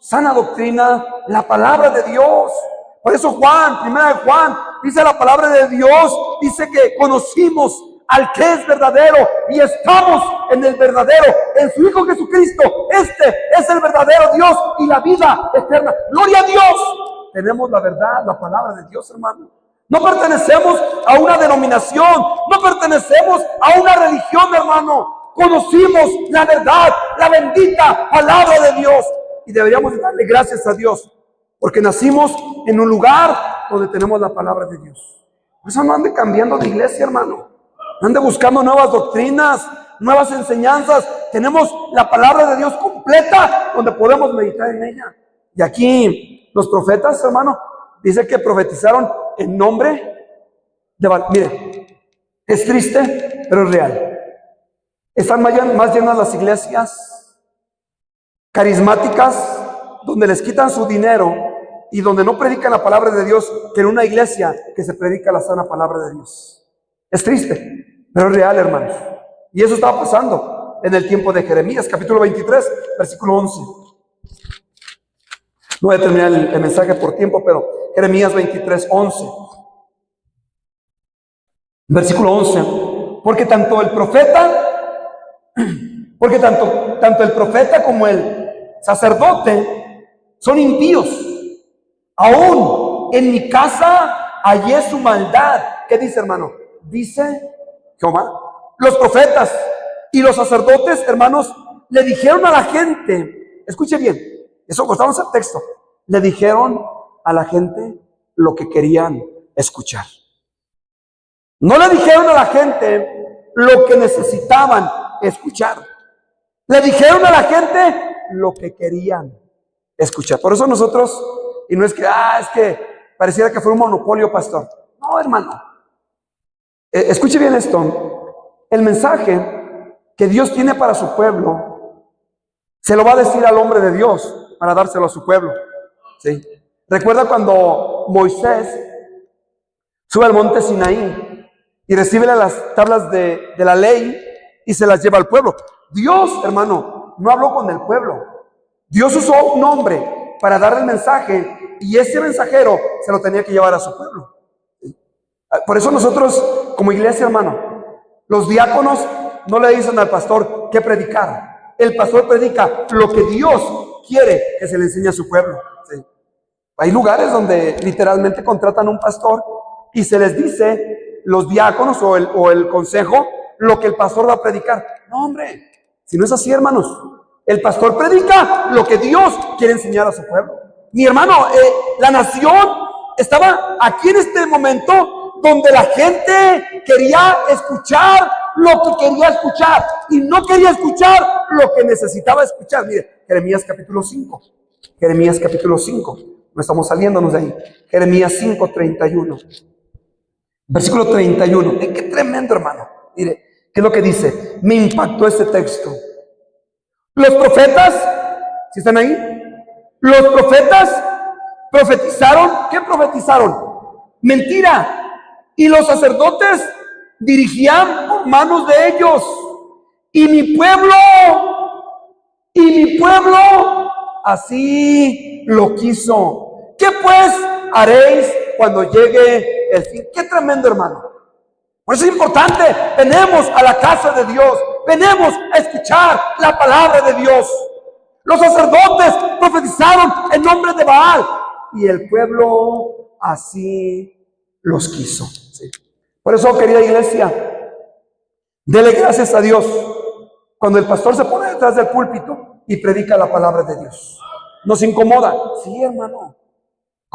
sana doctrina, la palabra de Dios. Por eso Juan, primera de Juan, dice la palabra de Dios, dice que conocimos al que es verdadero y estamos en el verdadero, en su Hijo Jesucristo. Este es el verdadero Dios y la vida eterna. Gloria a Dios. Tenemos la verdad, la palabra de Dios, hermano. No pertenecemos a una denominación, no pertenecemos a una religión, hermano. Conocimos la verdad, la bendita palabra de Dios. Y deberíamos darle gracias a Dios, porque nacimos en un lugar donde tenemos la palabra de Dios. Por eso no ande cambiando de iglesia, hermano. No ande buscando nuevas doctrinas, nuevas enseñanzas. Tenemos la palabra de Dios completa, donde podemos meditar en ella. Y aquí los profetas, hermano, dice que profetizaron en nombre de Baal. Mire, es triste, pero es real. Están más llenas las iglesias carismáticas, donde les quitan su dinero y donde no predican la palabra de Dios, que en una iglesia que se predica la sana palabra de Dios. Es triste, pero es real, hermanos. Y eso estaba pasando en el tiempo de Jeremías, capítulo 23, versículo 11. No voy a terminar el mensaje por tiempo, pero Jeremías 23, 11. Versículo 11. Porque tanto el profeta como el sacerdote son impíos. Aún en mi casa hallé su maldad. ¿Qué dice, hermano? Dice Jehová. Los profetas y los sacerdotes, hermanos, le dijeron a la gente, escuche bien, eso costamos el texto, le dijeron a la gente lo que querían escuchar. No le dijeron a la gente lo que necesitaban escuchar. Le dijeron a la gente lo que querían escuchar. Por eso nosotros, y no es que pareciera que fue un monopolio, pastor. No, hermano. Escuche bien esto. El mensaje que Dios tiene para su pueblo, se lo va a decir al hombre de Dios para dárselo a su pueblo. ¿Sí? Recuerda cuando Moisés sube al monte Sinaí y recibe las tablas de la ley y se las lleva al pueblo. Dios, hermano, no habló con el pueblo. Dios usó un hombre para darle el mensaje y ese mensajero se lo tenía que llevar a su pueblo. Por eso nosotros, como iglesia, hermano, los diáconos no le dicen al pastor qué predicar. El pastor predica lo que Dios quiere que se le enseñe a su pueblo. ¿Sí? Hay lugares donde literalmente contratan a un pastor y se les dice, los diáconos o el consejo, lo que el pastor va a predicar. No, hombre, si no es así, hermanos. El pastor predica lo que Dios quiere enseñar a su pueblo. Mi hermano, la nación estaba aquí en este momento donde la gente quería escuchar lo que quería escuchar y no quería escuchar lo que necesitaba escuchar. Mire, Jeremías capítulo 5. Jeremías capítulo 5. No estamos saliéndonos de ahí. Jeremías 5, 31. Versículo 31. Qué tremendo, hermano. Mire, ¿qué es lo que dice? Me impactó este texto. Los profetas, ¿sí están ahí? Los profetas profetizaron. ¿Qué profetizaron? Mentira. Y los sacerdotes dirigían por manos de ellos. Y mi pueblo así lo quiso. ¿Qué pues haréis cuando llegue el fin? Qué tremendo, hermano. Por eso es importante, venimos a la casa de Dios, venimos a escuchar la palabra de Dios. Los sacerdotes profetizaron en nombre de Baal y el pueblo así los quiso. ¿Sí? Por eso, querida iglesia, dele gracias a Dios cuando el pastor se pone detrás del púlpito y predica la palabra de Dios. ¿Nos incomoda? Sí, hermano.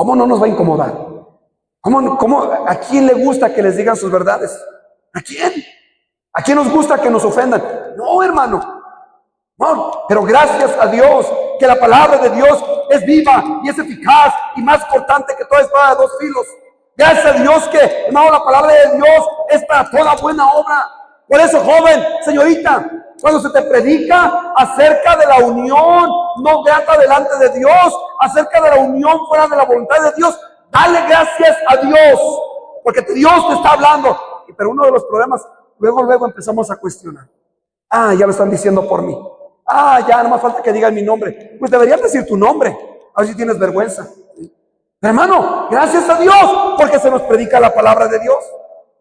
¿Cómo no nos va a incomodar? ¿A quién le gusta que les digan sus verdades? ¿A quién? ¿A quién nos gusta que nos ofendan? No, hermano. No, pero gracias a Dios que la palabra de Dios es viva y es eficaz y más cortante que toda espada de dos filos. Gracias a Dios que, hermano, la palabra de Dios es para toda buena obra. Por eso, joven, señorita, cuando se te predica acerca de la unión no grata delante de Dios, acerca de la unión fuera de la voluntad de Dios, dale gracias a Dios, porque Dios te está hablando. Pero uno de los problemas, luego empezamos a cuestionar. Ya lo están diciendo por mí. Ya no más falta que digan mi nombre. Pues deberían decir tu nombre, a ver si tienes vergüenza. Hermano, gracias a Dios, porque se nos predica la palabra de Dios.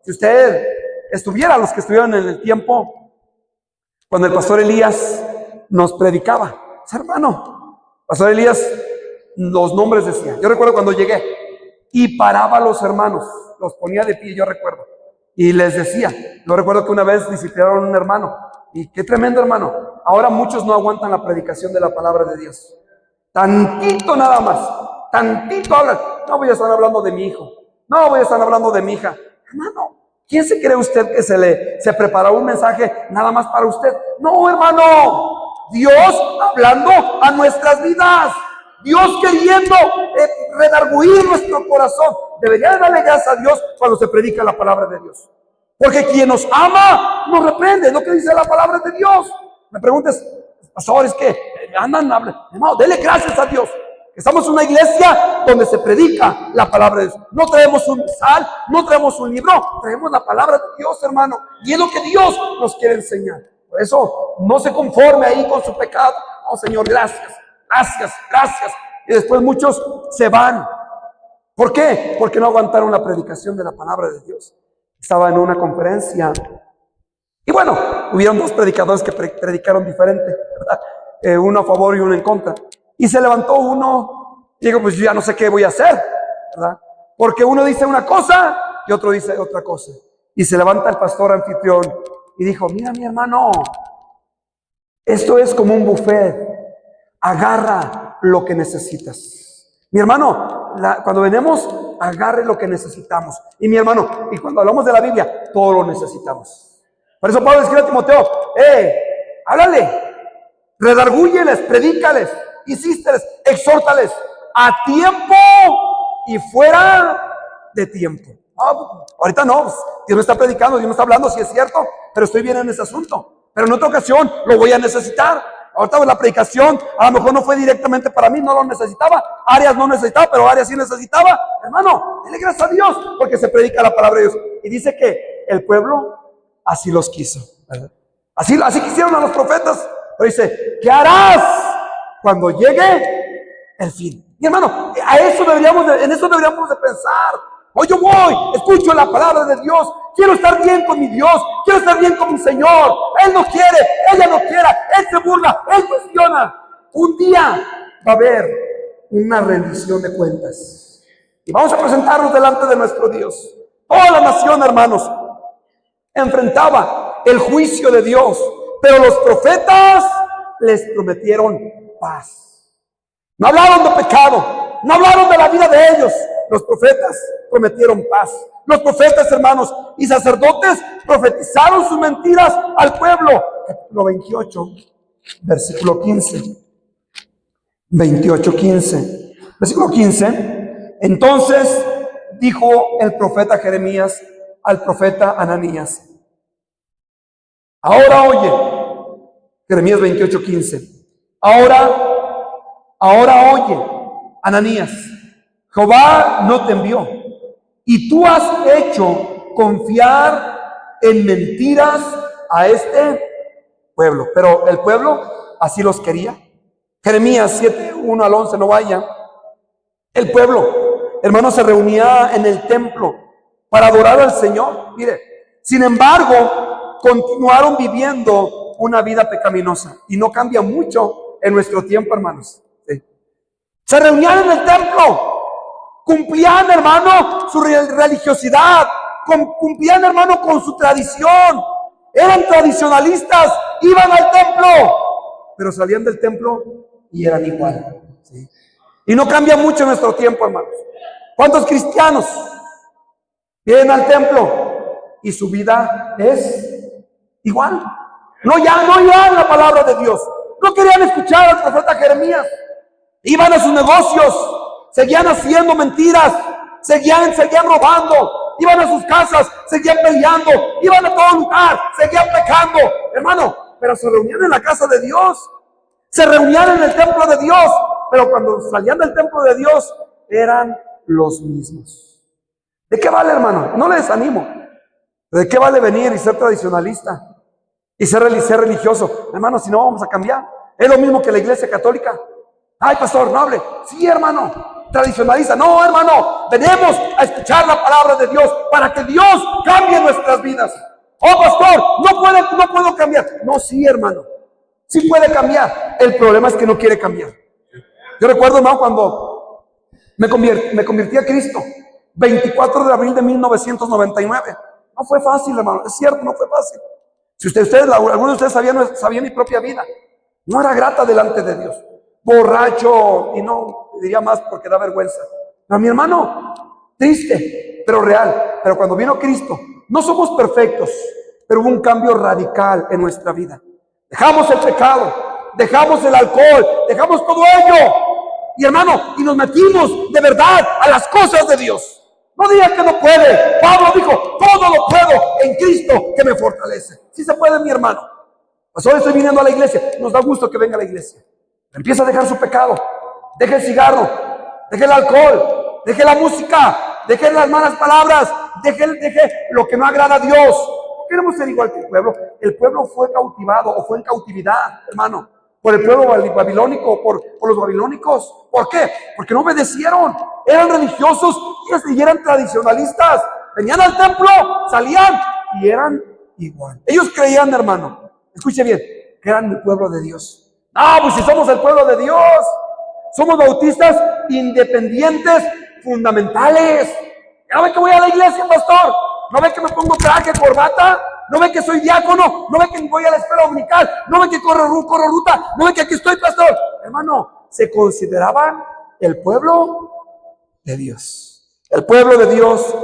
Si usted estuviera, los que estuvieron en el tiempo cuando el pastor Elías nos predicaba, hermano, pastor Elías, los nombres decía. Yo recuerdo cuando llegué y paraba a los hermanos, los ponía de pie, yo recuerdo, y les decía. Yo recuerdo que una vez disciplinaron a un hermano, y qué tremendo hermano. Ahora muchos no aguantan la predicación de la palabra de Dios. Tantito nada más, tantito hablan. No voy a estar hablando de mi hijo, no voy a estar hablando de mi hija. Hermano, ¿quién se cree usted que se preparó un mensaje nada más para usted? No, hermano, Dios hablando a nuestras vidas, Dios queriendo redarguir nuestro corazón. Debería darle gracias a Dios cuando se predica la palabra de Dios, porque quien nos ama nos reprende, es lo que dice la palabra de Dios. Me preguntes, pastores, que andan, hablan. Hermano, dele gracias a Dios. Estamos en una iglesia donde se predica la palabra de Dios. No traemos un sal, no traemos un libro, traemos la palabra de Dios, hermano. Y es lo que Dios nos quiere enseñar. Por eso, no se conforme ahí con su pecado. Oh, Señor, gracias, gracias, gracias. Y después muchos se van. ¿Por qué? Porque no aguantaron la predicación de la palabra de Dios. Estaba en una conferencia y bueno, hubieron dos predicadores que predicaron diferente, ¿verdad? Uno a favor y uno en contra. Y se levantó uno y dijo, pues yo ya no sé qué voy a hacer, ¿verdad? Porque uno dice una cosa y otro dice otra cosa. Y se levanta el pastor anfitrión y dijo, mira mi hermano, esto es como un buffet, agarra lo que necesitas. Mi hermano, cuando venimos, agarre lo que necesitamos. Y mi hermano, y cuando hablamos de la Biblia, todo lo necesitamos. Por eso Pablo escribe a Timoteo, háblale, redargúyeles, predícales, insísteles, exhórtales a tiempo y fuera de tiempo. Ahorita no, Dios me está predicando, Dios me está hablando, sí es cierto, pero estoy bien en ese asunto. Pero en otra ocasión lo voy a necesitar. Ahorita la predicación a lo mejor no fue directamente para mí, no lo necesitaba. Arias no necesitaba, pero Arias sí necesitaba. Hermano, dile gracias a Dios porque se predica la palabra de Dios. Y dice que el pueblo así los quiso, ¿verdad? Así quisieron a los profetas. Pero dice, ¿qué harás cuando llegue el fin? Mi hermano, en eso deberíamos de pensar. Hoy yo voy, escucho la palabra de Dios, quiero estar bien con mi Dios, quiero estar bien con mi Señor. Él no quiere, ella no quiere, Él se burla, Él cuestiona. Un día va a haber una rendición de cuentas y vamos a presentarnos delante de nuestro Dios. Toda la nación, hermanos, enfrentaba el juicio de Dios, pero los profetas les prometieron paz. No hablaron de pecado, no hablaron de la vida de ellos. Los profetas prometieron paz. Los profetas, hermanos, y sacerdotes profetizaron sus mentiras al pueblo. Capítulo 28, versículo 15. 28, 15. Versículo 15. Entonces dijo el profeta Jeremías al profeta Ananías. Ahora oye, Jeremías 28, 15. Ahora oye, Ananías, Jehová no te envió, y tú has hecho confiar en mentiras a este pueblo. Pero el pueblo así los quería. Jeremías 7, 1 al 11, no vaya. El pueblo, hermanos, se reunía en el templo para adorar al Señor. Mire, sin embargo, continuaron viviendo una vida pecaminosa. Y no cambia mucho en nuestro tiempo, hermanos. ¿Sí? Se reunían en el templo. Cumplían, hermano, su religiosidad. Cumplían, hermano, con su tradición. Eran tradicionalistas. Iban al templo. Pero salían del templo y eran igual. ¿Sí? Y no cambia mucho en nuestro tiempo, hermanos. ¿Cuántos cristianos vienen al templo y su vida es igual? No oían la palabra de Dios. No querían escuchar al profeta Jeremías. Iban a sus negocios, seguían haciendo mentiras, seguían robando, iban a sus casas, seguían peleando, iban a todo lugar, seguían pecando, hermano, pero se reunían en la casa de Dios, se reunían en el templo de Dios, pero cuando salían del templo de Dios, eran los mismos. ¿De qué vale, hermano? No le desanimo. ¿De qué vale venir y ser tradicionalista y ser religioso? Hermano, si no vamos a cambiar. Es lo mismo que la iglesia católica. Ay, pastor, no hable. Sí, hermano, tradicionalista. No, hermano, venimos a escuchar la palabra de Dios para que Dios cambie nuestras vidas. Oh, pastor, no puedo cambiar. No, sí, hermano, sí puede cambiar. El problema es que no quiere cambiar. Yo recuerdo, hermano, cuando me convertí a Cristo, 24 de abril de 1999. No fue fácil, hermano, es cierto, no fue fácil. Si algunos de ustedes sabían mi propia vida, no era grata delante de Dios. Borracho, y no diría más porque da vergüenza. Pero mi hermano, triste, pero real. Pero cuando vino Cristo, no somos perfectos, pero hubo un cambio radical en nuestra vida. Dejamos el pecado, dejamos el alcohol, dejamos todo ello. Y hermano, y nos metimos de verdad a las cosas de Dios. No diga que no puede. Pablo dijo, todo lo puedo en Cristo que me fortalece. Sí se puede, mi hermano. Pues hoy estoy viniendo a la iglesia. Nos da gusto que venga a la iglesia. Empieza a dejar su pecado. Deje el cigarro. Deje el alcohol. Deje la música. Deje las malas palabras. Deje lo que no agrada a Dios. No queremos ser igual que el pueblo. El pueblo fue cautivado o fue en cautividad, hermano, por el pueblo babilónico, por los babilónicos. ¿Por qué? Porque no obedecieron. Eran religiosos y eran tradicionalistas. Venían al templo, salían y eran igual. Ellos creían, hermano, escuche bien, que eran el pueblo de Dios. No, pues si somos el pueblo de Dios, somos bautistas independientes, fundamentales. ¿No ve que voy a la iglesia, pastor? ¿No ve que me pongo traje, corbata? ¿No ve que soy diácono? ¿No ve que voy a la escuela dominical? ¿No ve que corro ruta? ¿No ve que aquí estoy, pastor? Hermano, se consideraban el pueblo de Dios. El pueblo de Dios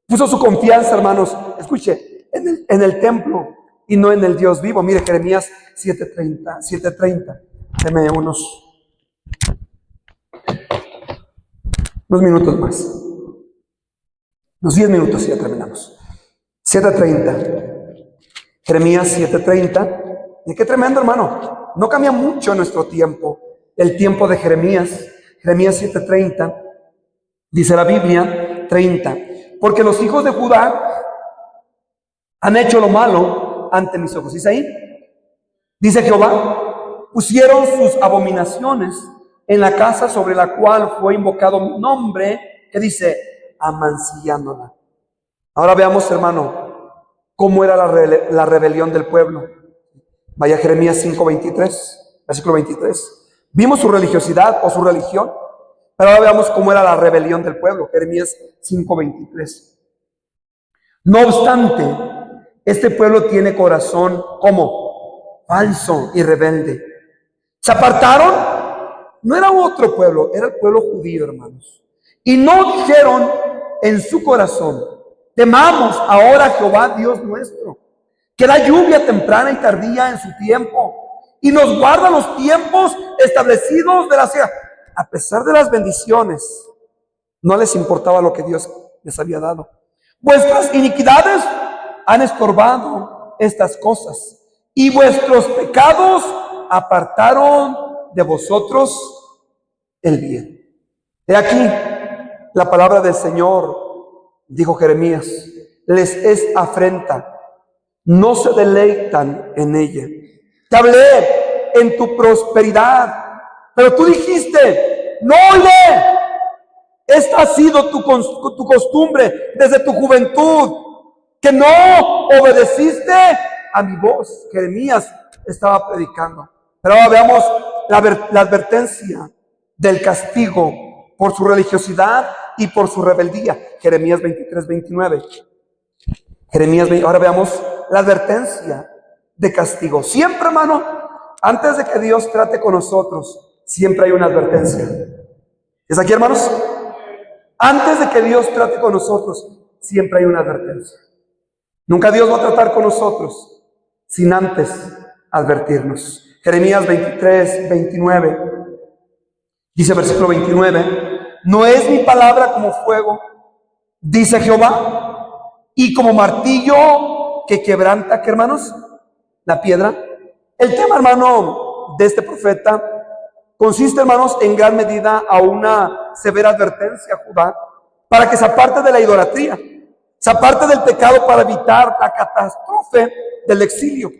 puso su confianza, hermanos, escuche, en el templo y no en el Dios vivo. Mire, Jeremías 7:30. Deme unos minutos más. Unos 10 minutos y ya terminamos. 7:30. Jeremías 7:30. Y qué tremendo, hermano. No cambia mucho nuestro tiempo. El tiempo de Jeremías. Jeremías 7:30. Dice la Biblia 30. Porque los hijos de Judá han hecho lo malo ante mis ojos. ¿Dice ahí? Dice Jehová, pusieron sus abominaciones en la casa sobre la cual fue invocado mi nombre, que dice, amancillándola. Ahora veamos, hermano, cómo era la rebelión del pueblo. Vaya Jeremías 5:23, versículo 23. Vimos su religiosidad o su religión, pero ahora veamos cómo era la rebelión del pueblo. Jeremías 5:23. No obstante, este pueblo tiene corazón como falso y rebelde. Se apartaron. No era otro pueblo, era el pueblo judío, hermanos. Y no dijeron en su corazón, temamos ahora a Jehová Dios nuestro, que da lluvia temprana y tardía en su tiempo, y nos guarda los tiempos establecidos de la siega. A pesar de las bendiciones, no les importaba lo que Dios les había dado. Vuestras iniquidades han estorbado estas cosas, y vuestros pecados apartaron de vosotros el bien. He aquí la palabra del Señor, dijo Jeremías, les es afrenta, no se deleitan en ella. Te hablé en tu prosperidad, pero tú dijiste, no oiré. Esta ha sido tu costumbre desde tu juventud, que no obedeciste a mi voz. Jeremías estaba predicando. Pero ahora veamos la advertencia del castigo por su religiosidad y por su rebeldía. Jeremías 23:29. Ahora veamos la advertencia de castigo. Siempre, hermano, antes de que Dios trate con nosotros, siempre hay una advertencia. ¿Es aquí, hermanos? Antes de que Dios trate con nosotros, siempre hay una advertencia. Nunca Dios va a tratar con nosotros sin antes advertirnos. Jeremías 23, 29, dice versículo 29, no es mi palabra como fuego, dice Jehová, y como martillo que quebranta, ¿qué hermanos? La piedra. El tema, hermano, de este profeta consiste, hermanos, en gran medida a una severa advertencia a Judá para que se aparte de la idolatría, se aparte del pecado para evitar la catástrofe del exilio.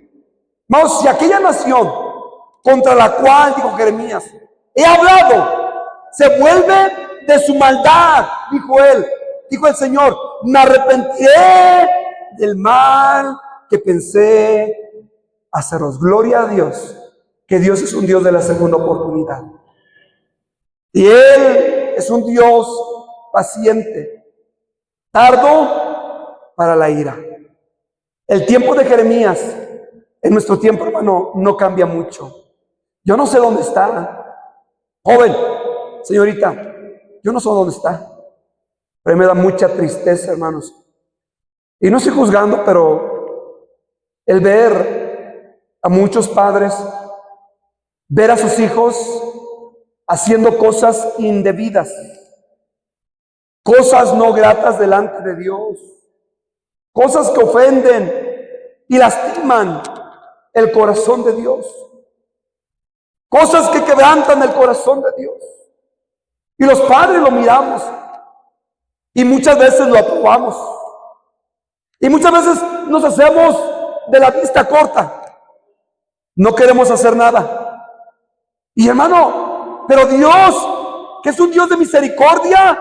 Hermanos, si aquella nación contra la cual, dijo Jeremías, he hablado, se vuelve de su maldad, dijo él, dijo el Señor, me arrepentiré del mal que pensé haceros. Gloria a Dios, que Dios es un Dios de la segunda oportunidad. Y Él es un Dios paciente, tardo para la ira. El tiempo de Jeremías, en nuestro tiempo, hermano, no cambia mucho. Yo no sé dónde está. Joven, señorita, yo no sé dónde está. Pero me da mucha tristeza, hermanos. Y no estoy juzgando, pero el ver a muchos padres, ver a sus hijos haciendo cosas indebidas, cosas no gratas delante de Dios, cosas que ofenden y lastiman el corazón de Dios, cosas que quebrantan el corazón de Dios. Y los padres lo miramos y muchas veces lo aprobamos y muchas veces nos hacemos de la vista corta, no queremos hacer nada. Y hermano, pero Dios, que es un Dios de misericordia,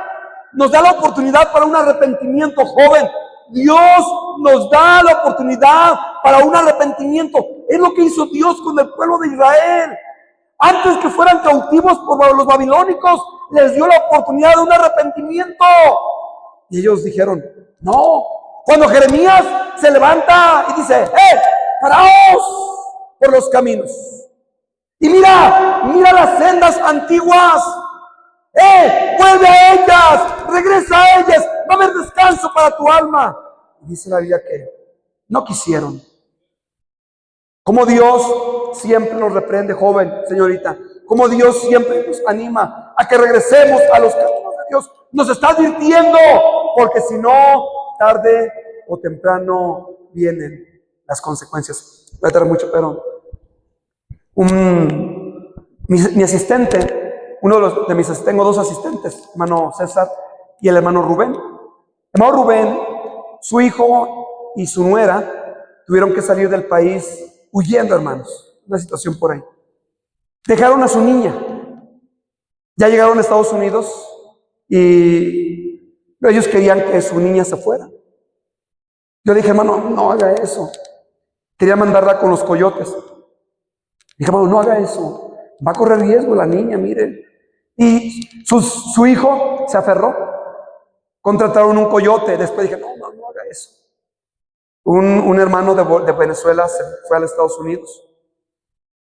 nos da la oportunidad para un arrepentimiento, joven. Dios nos da la oportunidad para un arrepentimiento. Es lo que hizo Dios con el pueblo de Israel. Antes que fueran cautivos por los babilónicos, les dio la oportunidad de un arrepentimiento. Y ellos dijeron, no. Cuando Jeremías se levanta y dice, paraos por los caminos. Y mira las sendas antiguas. Vuelve a ellas, regresa a ellas, va a haber descanso para tu alma. Y dice la Biblia que no quisieron. Como Dios siempre nos reprende, joven, señorita. Como Dios siempre nos anima a que regresemos a los caminos de Dios. Nos está advirtiendo, porque si no, tarde o temprano vienen las consecuencias. Voy a tardar mucho, pero mi asistente, de mis asistentes, tengo dos asistentes, hermano César y el hermano Rubén. Hermano Rubén, su hijo y su nuera tuvieron que salir del país huyendo, hermanos, una situación por ahí. Dejaron a su niña, ya llegaron a Estados Unidos y ellos querían que su niña se fuera. Yo dije, hermano, no haga eso. Quería mandarla con los coyotes. Dije, hermano, no haga eso. Va a correr riesgo la niña, miren. Y su hijo se aferró. Contrataron un coyote. Después dije, no haga eso. Un hermano de Venezuela se fue a los Estados Unidos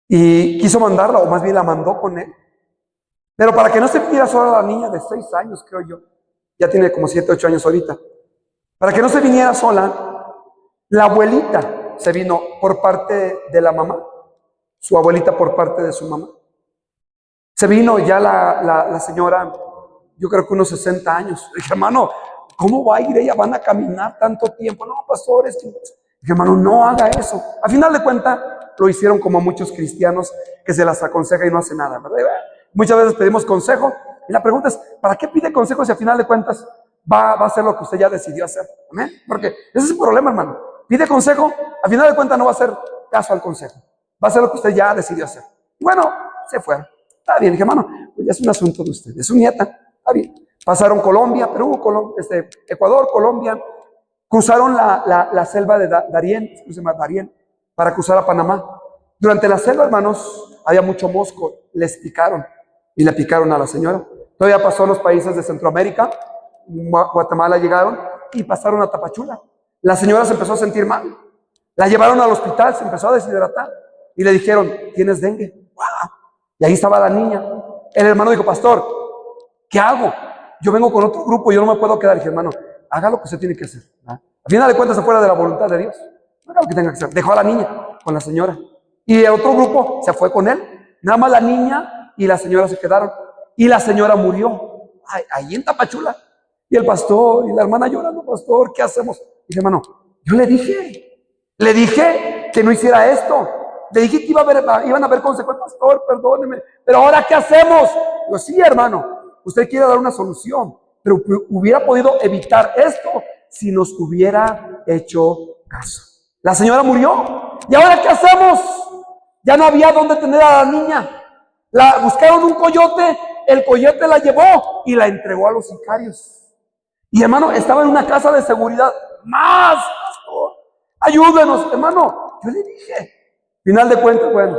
y quiso mandarla, o más bien la mandó con él. Pero para que no se viniera sola la niña de 6 años, creo yo. Ya tiene como 7, 8 años ahorita. Para que no se viniera sola, la abuelita se vino por parte de la mamá. Su abuelita por parte de su mamá. Se vino ya la señora, yo creo que unos 60 años. Dije, hermano, ¿cómo va a ir ella? ¿Van a caminar tanto tiempo? No, pastores. Dije, hermano, no haga eso. A final de cuentas, lo hicieron como muchos cristianos que se las aconseja y no hace nada, ¿verdad? Muchas veces pedimos consejo y la pregunta es, ¿para qué pide consejo si a final de cuentas va a hacer lo que usted ya decidió hacer? ¿Amén? Porque ese es el problema, hermano. Pide consejo, a final de cuentas no va a hacer caso al consejo. Va a hacer lo que usted ya decidió hacer. Bueno, se fue. Está bien, dije, hermano, pues ya es un asunto de usted, de su nieta. Está bien. Pasaron Colombia, Perú, Ecuador, Colombia. Cruzaron la selva de Darién, se llama Darién, para cruzar a Panamá. Durante la selva, hermanos, había mucho mosco. Les picaron y le picaron a la señora. Todavía pasó a los países de Centroamérica. Guatemala llegaron y pasaron a Tapachula. La señora se empezó a sentir mal. La llevaron al hospital, se empezó a deshidratar. Y le dijeron, ¿tienes dengue? ¡Wow! Y ahí estaba la niña. El hermano dijo, pastor, ¿qué hago? yo vengo con otro grupo, yo no me puedo quedar. Dije, hermano, haga lo que usted tiene que hacer. Al final de cuentas, afuera de la voluntad de Dios, haga lo que tenga que hacer. Dejó a la niña con la señora. Y el otro grupo se fue con él. Nada más la niña y la señora se quedaron. Y la señora murió. Ahí en Tapachula. Y el pastor y la hermana llorando, pastor, ¿qué hacemos? Dije, hermano, yo le dije que no hiciera esto. Le dije que iban a haber consecuencias. Pastor, perdóneme, pero ahora ¿qué hacemos? Yo, sí, hermano, usted quiere dar una solución, pero hubiera podido evitar esto si nos hubiera hecho caso. La señora murió. ¿Y ahora qué hacemos? Ya no había dónde tener a la niña. La buscaron un coyote, el coyote la llevó y la entregó a los sicarios. Y hermano, estaba en una casa de seguridad. Más, pastor, ayúdenos, hermano. Yo le dije. Final de cuentas, bueno,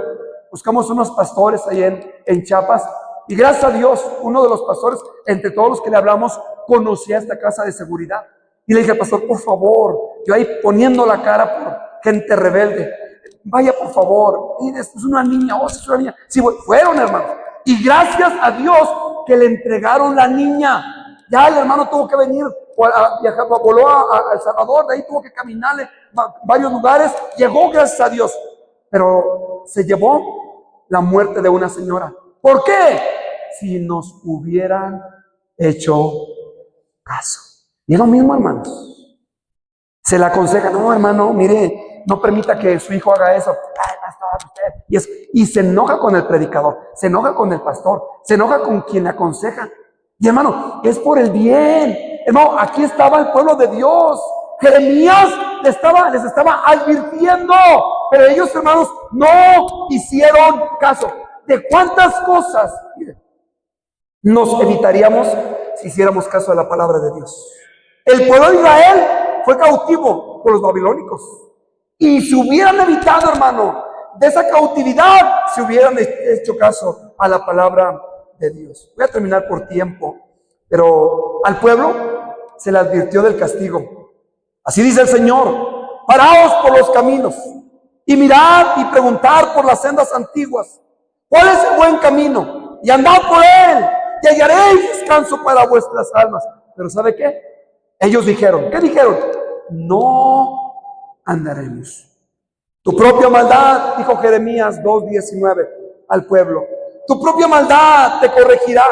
buscamos unos pastores ahí en Chiapas. Y gracias a Dios, uno de los pastores, entre todos los que le hablamos, conocía esta casa de seguridad. Y le dije, pastor, por favor, yo ahí poniendo la cara por gente rebelde, vaya por favor, mire, esto es una niña, es una niña. Sí, fueron, hermanos. Y gracias a Dios que le entregaron la niña. Ya el hermano tuvo que venir, voló a El Salvador, de ahí tuvo que caminarle varios lugares, llegó gracias a Dios. Pero se llevó la muerte de una señora. ¿Por qué? Si nos hubieran hecho caso. Y es lo mismo, hermanos. Se le aconseja, no, hermano, mire, no permita que su hijo haga eso. Y se enoja con el predicador, se enoja con el pastor, se enoja con quien le aconseja. Y hermano, es por el bien. Hermano, aquí estaba el pueblo de Dios. Jeremías les estaba advirtiendo, pero ellos, hermanos, no hicieron caso. ¿De cuántas cosas nos evitaríamos si hiciéramos caso a la palabra de Dios? El pueblo de Israel fue cautivo por los babilónicos. Y si hubieran evitado, hermano, de esa cautividad, si hubieran hecho caso a la palabra de Dios. Voy a terminar por tiempo, pero al pueblo se le advirtió del castigo. Así dice el Señor: paraos por los caminos y mirad y preguntad por las sendas antiguas, ¿cuál es el buen camino? Y andad por él, y hallaréis descanso para vuestras almas. Pero ¿sabe qué? Ellos dijeron, ¿qué dijeron? No andaremos. Tu propia maldad, dijo Jeremías 2:19 al pueblo, tu propia maldad te corregirá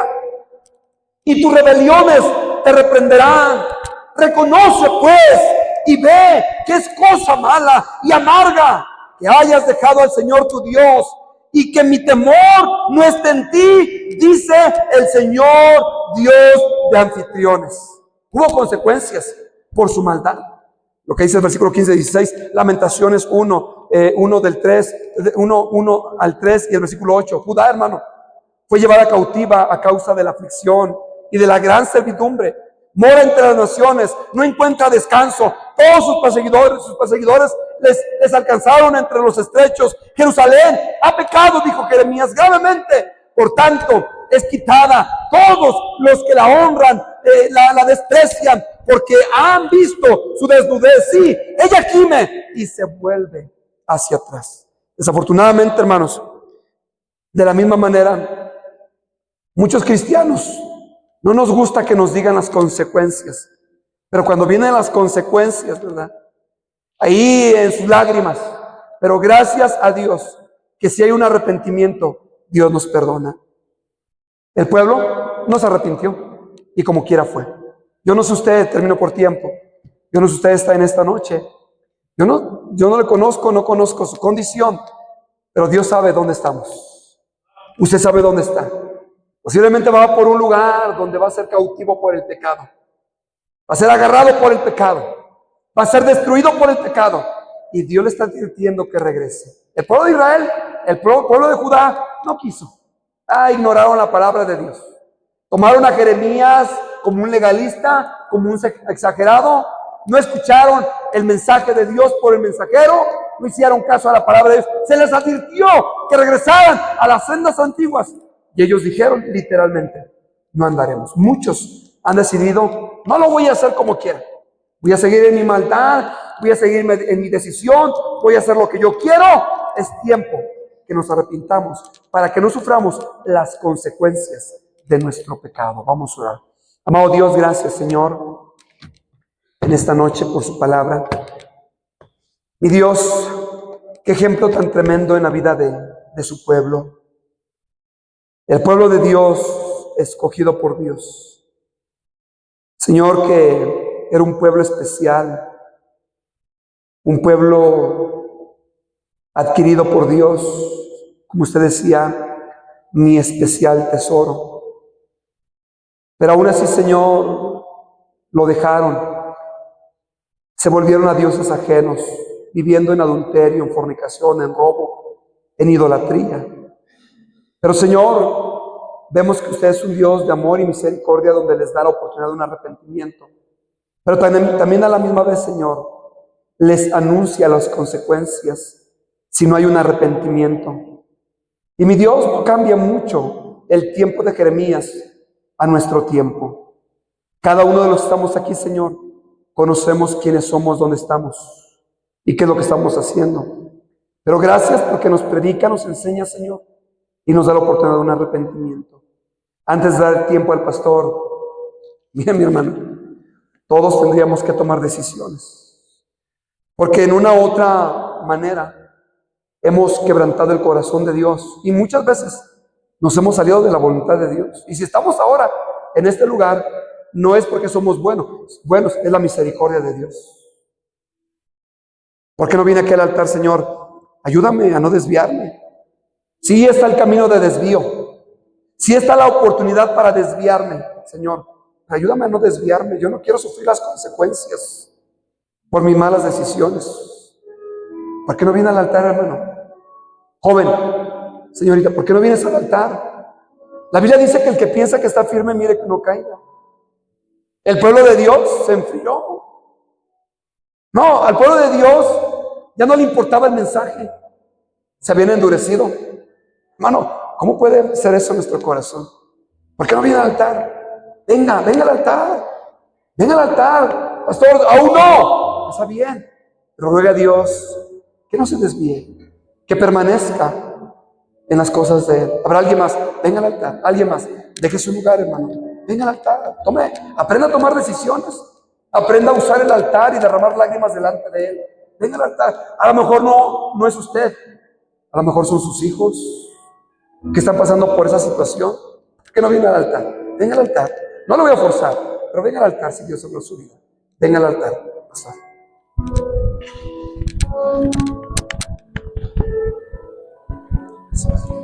y tus rebeliones te reprenderán. Reconoce pues y ve que es cosa mala y amarga que hayas dejado al Señor tu Dios, y que mi temor no esté en ti, dice el Señor Dios de anfitriones. Hubo consecuencias por su maldad. Lo que dice el versículo 15-16, Lamentaciones 1 del 3, 1 al 3 y el versículo 8. Judá, hermano, fue llevada cautiva a causa de la aflicción y de la gran servidumbre. Mora entre las naciones, no encuentra descanso. Todos sus perseguidores les alcanzaron entre los estrechos. Jerusalén ha pecado, dijo Jeremías, gravemente. Por tanto, es quitada. Todos los que la honran la desprecian, porque han visto su desnudez. Sí, ella gime y se vuelve hacia atrás. Desafortunadamente, hermanos, de la misma manera, muchos cristianos no nos gusta que nos digan las consecuencias, pero cuando vienen las consecuencias, ¿verdad? Ahí en sus lágrimas, pero gracias a Dios que si hay un arrepentimiento, Dios nos perdona. El pueblo no se arrepintió y como quiera fue. Yo no sé usted, termino por tiempo, yo no sé usted está en esta noche, yo no le conozco, no conozco su condición, pero Dios sabe dónde estamos. Usted sabe dónde está. Posiblemente va por un lugar donde va a ser cautivo por el pecado. Va a ser agarrado por el pecado. Va a ser destruido por el pecado. Y Dios le está advirtiendo que regrese. El pueblo de Israel, el pueblo de Judá, no quiso. Ignoraron la palabra de Dios. Tomaron a Jeremías como un legalista, como un exagerado. No escucharon el mensaje de Dios por el mensajero. No hicieron caso a la palabra de Dios. Se les advirtió que regresaran a las sendas antiguas. Y ellos dijeron literalmente, no andaremos. Muchos han decidido, no lo voy a hacer como quiera. Voy a seguir en mi maldad, voy a seguir en mi decisión, voy a hacer lo que yo quiero. Es tiempo que nos arrepintamos para que no suframos las consecuencias de nuestro pecado. Vamos a orar. Amado Dios, gracias, Señor, en esta noche por su palabra. Mi Dios, qué ejemplo tan tremendo en la vida de su pueblo. El pueblo de Dios, escogido por Dios. Señor, que era un pueblo especial, un pueblo adquirido por Dios, como usted decía, mi especial tesoro. Pero aún así, Señor, lo dejaron. Se volvieron a dioses ajenos, viviendo en adulterio, en fornicación, en robo, en idolatría. Pero, Señor, vemos que usted es un Dios de amor y misericordia, donde les da la oportunidad de un arrepentimiento. Pero también a la misma vez, Señor, les anuncia las consecuencias si no hay un arrepentimiento. Y mi Dios, no cambia mucho el tiempo de Jeremías a nuestro tiempo. Cada uno de los que estamos aquí, Señor, conocemos quiénes somos, dónde estamos y qué es lo que estamos haciendo. Pero gracias porque nos predica, nos enseña, Señor, y nos da la oportunidad de un arrepentimiento. Antes de dar tiempo al pastor, miren, mi hermano, todos tendríamos que tomar decisiones, porque en una u otra manera hemos quebrantado el corazón de Dios y muchas veces nos hemos salido de la voluntad de Dios. Y si estamos ahora en este lugar, no es porque somos buenos, es la misericordia de Dios. ¿Por qué no viene aquí al altar, Señor? Ayúdame a no desviarme. Sí está el camino de desvío, sí está la oportunidad para desviarme, Señor, pero ayúdame a no desviarme. Yo no quiero sufrir las consecuencias por mis malas decisiones. ¿Por qué no viene al altar, hermano? Joven, señorita, ¿por qué no vienes al altar? La Biblia dice que el que piensa que está firme, mire que no caiga. El pueblo de Dios se enfrió. No, al pueblo de Dios ya no le importaba el mensaje. Se habían endurecido. Hermano, ¿cómo puede ser eso en nuestro corazón? ¿Por qué no viene al altar? Venga al altar. Venga al altar. Pastor, aún no. Está bien. Pero ruega a Dios que no se desvíe, que permanezca en las cosas de Él. Habrá alguien más. Venga al altar. Alguien más. Deje su lugar, hermano. Venga al altar. Aprenda a tomar decisiones. Aprenda a usar el altar y derramar lágrimas delante de Él. Venga al altar. A lo mejor no es usted. A lo mejor son sus hijos que están pasando por esa situación. ¿Por qué no viene al altar? Venga al altar. No lo voy a forzar, pero venga al altar si Dios habló su vida. Venga al altar. Pastor. Gracias.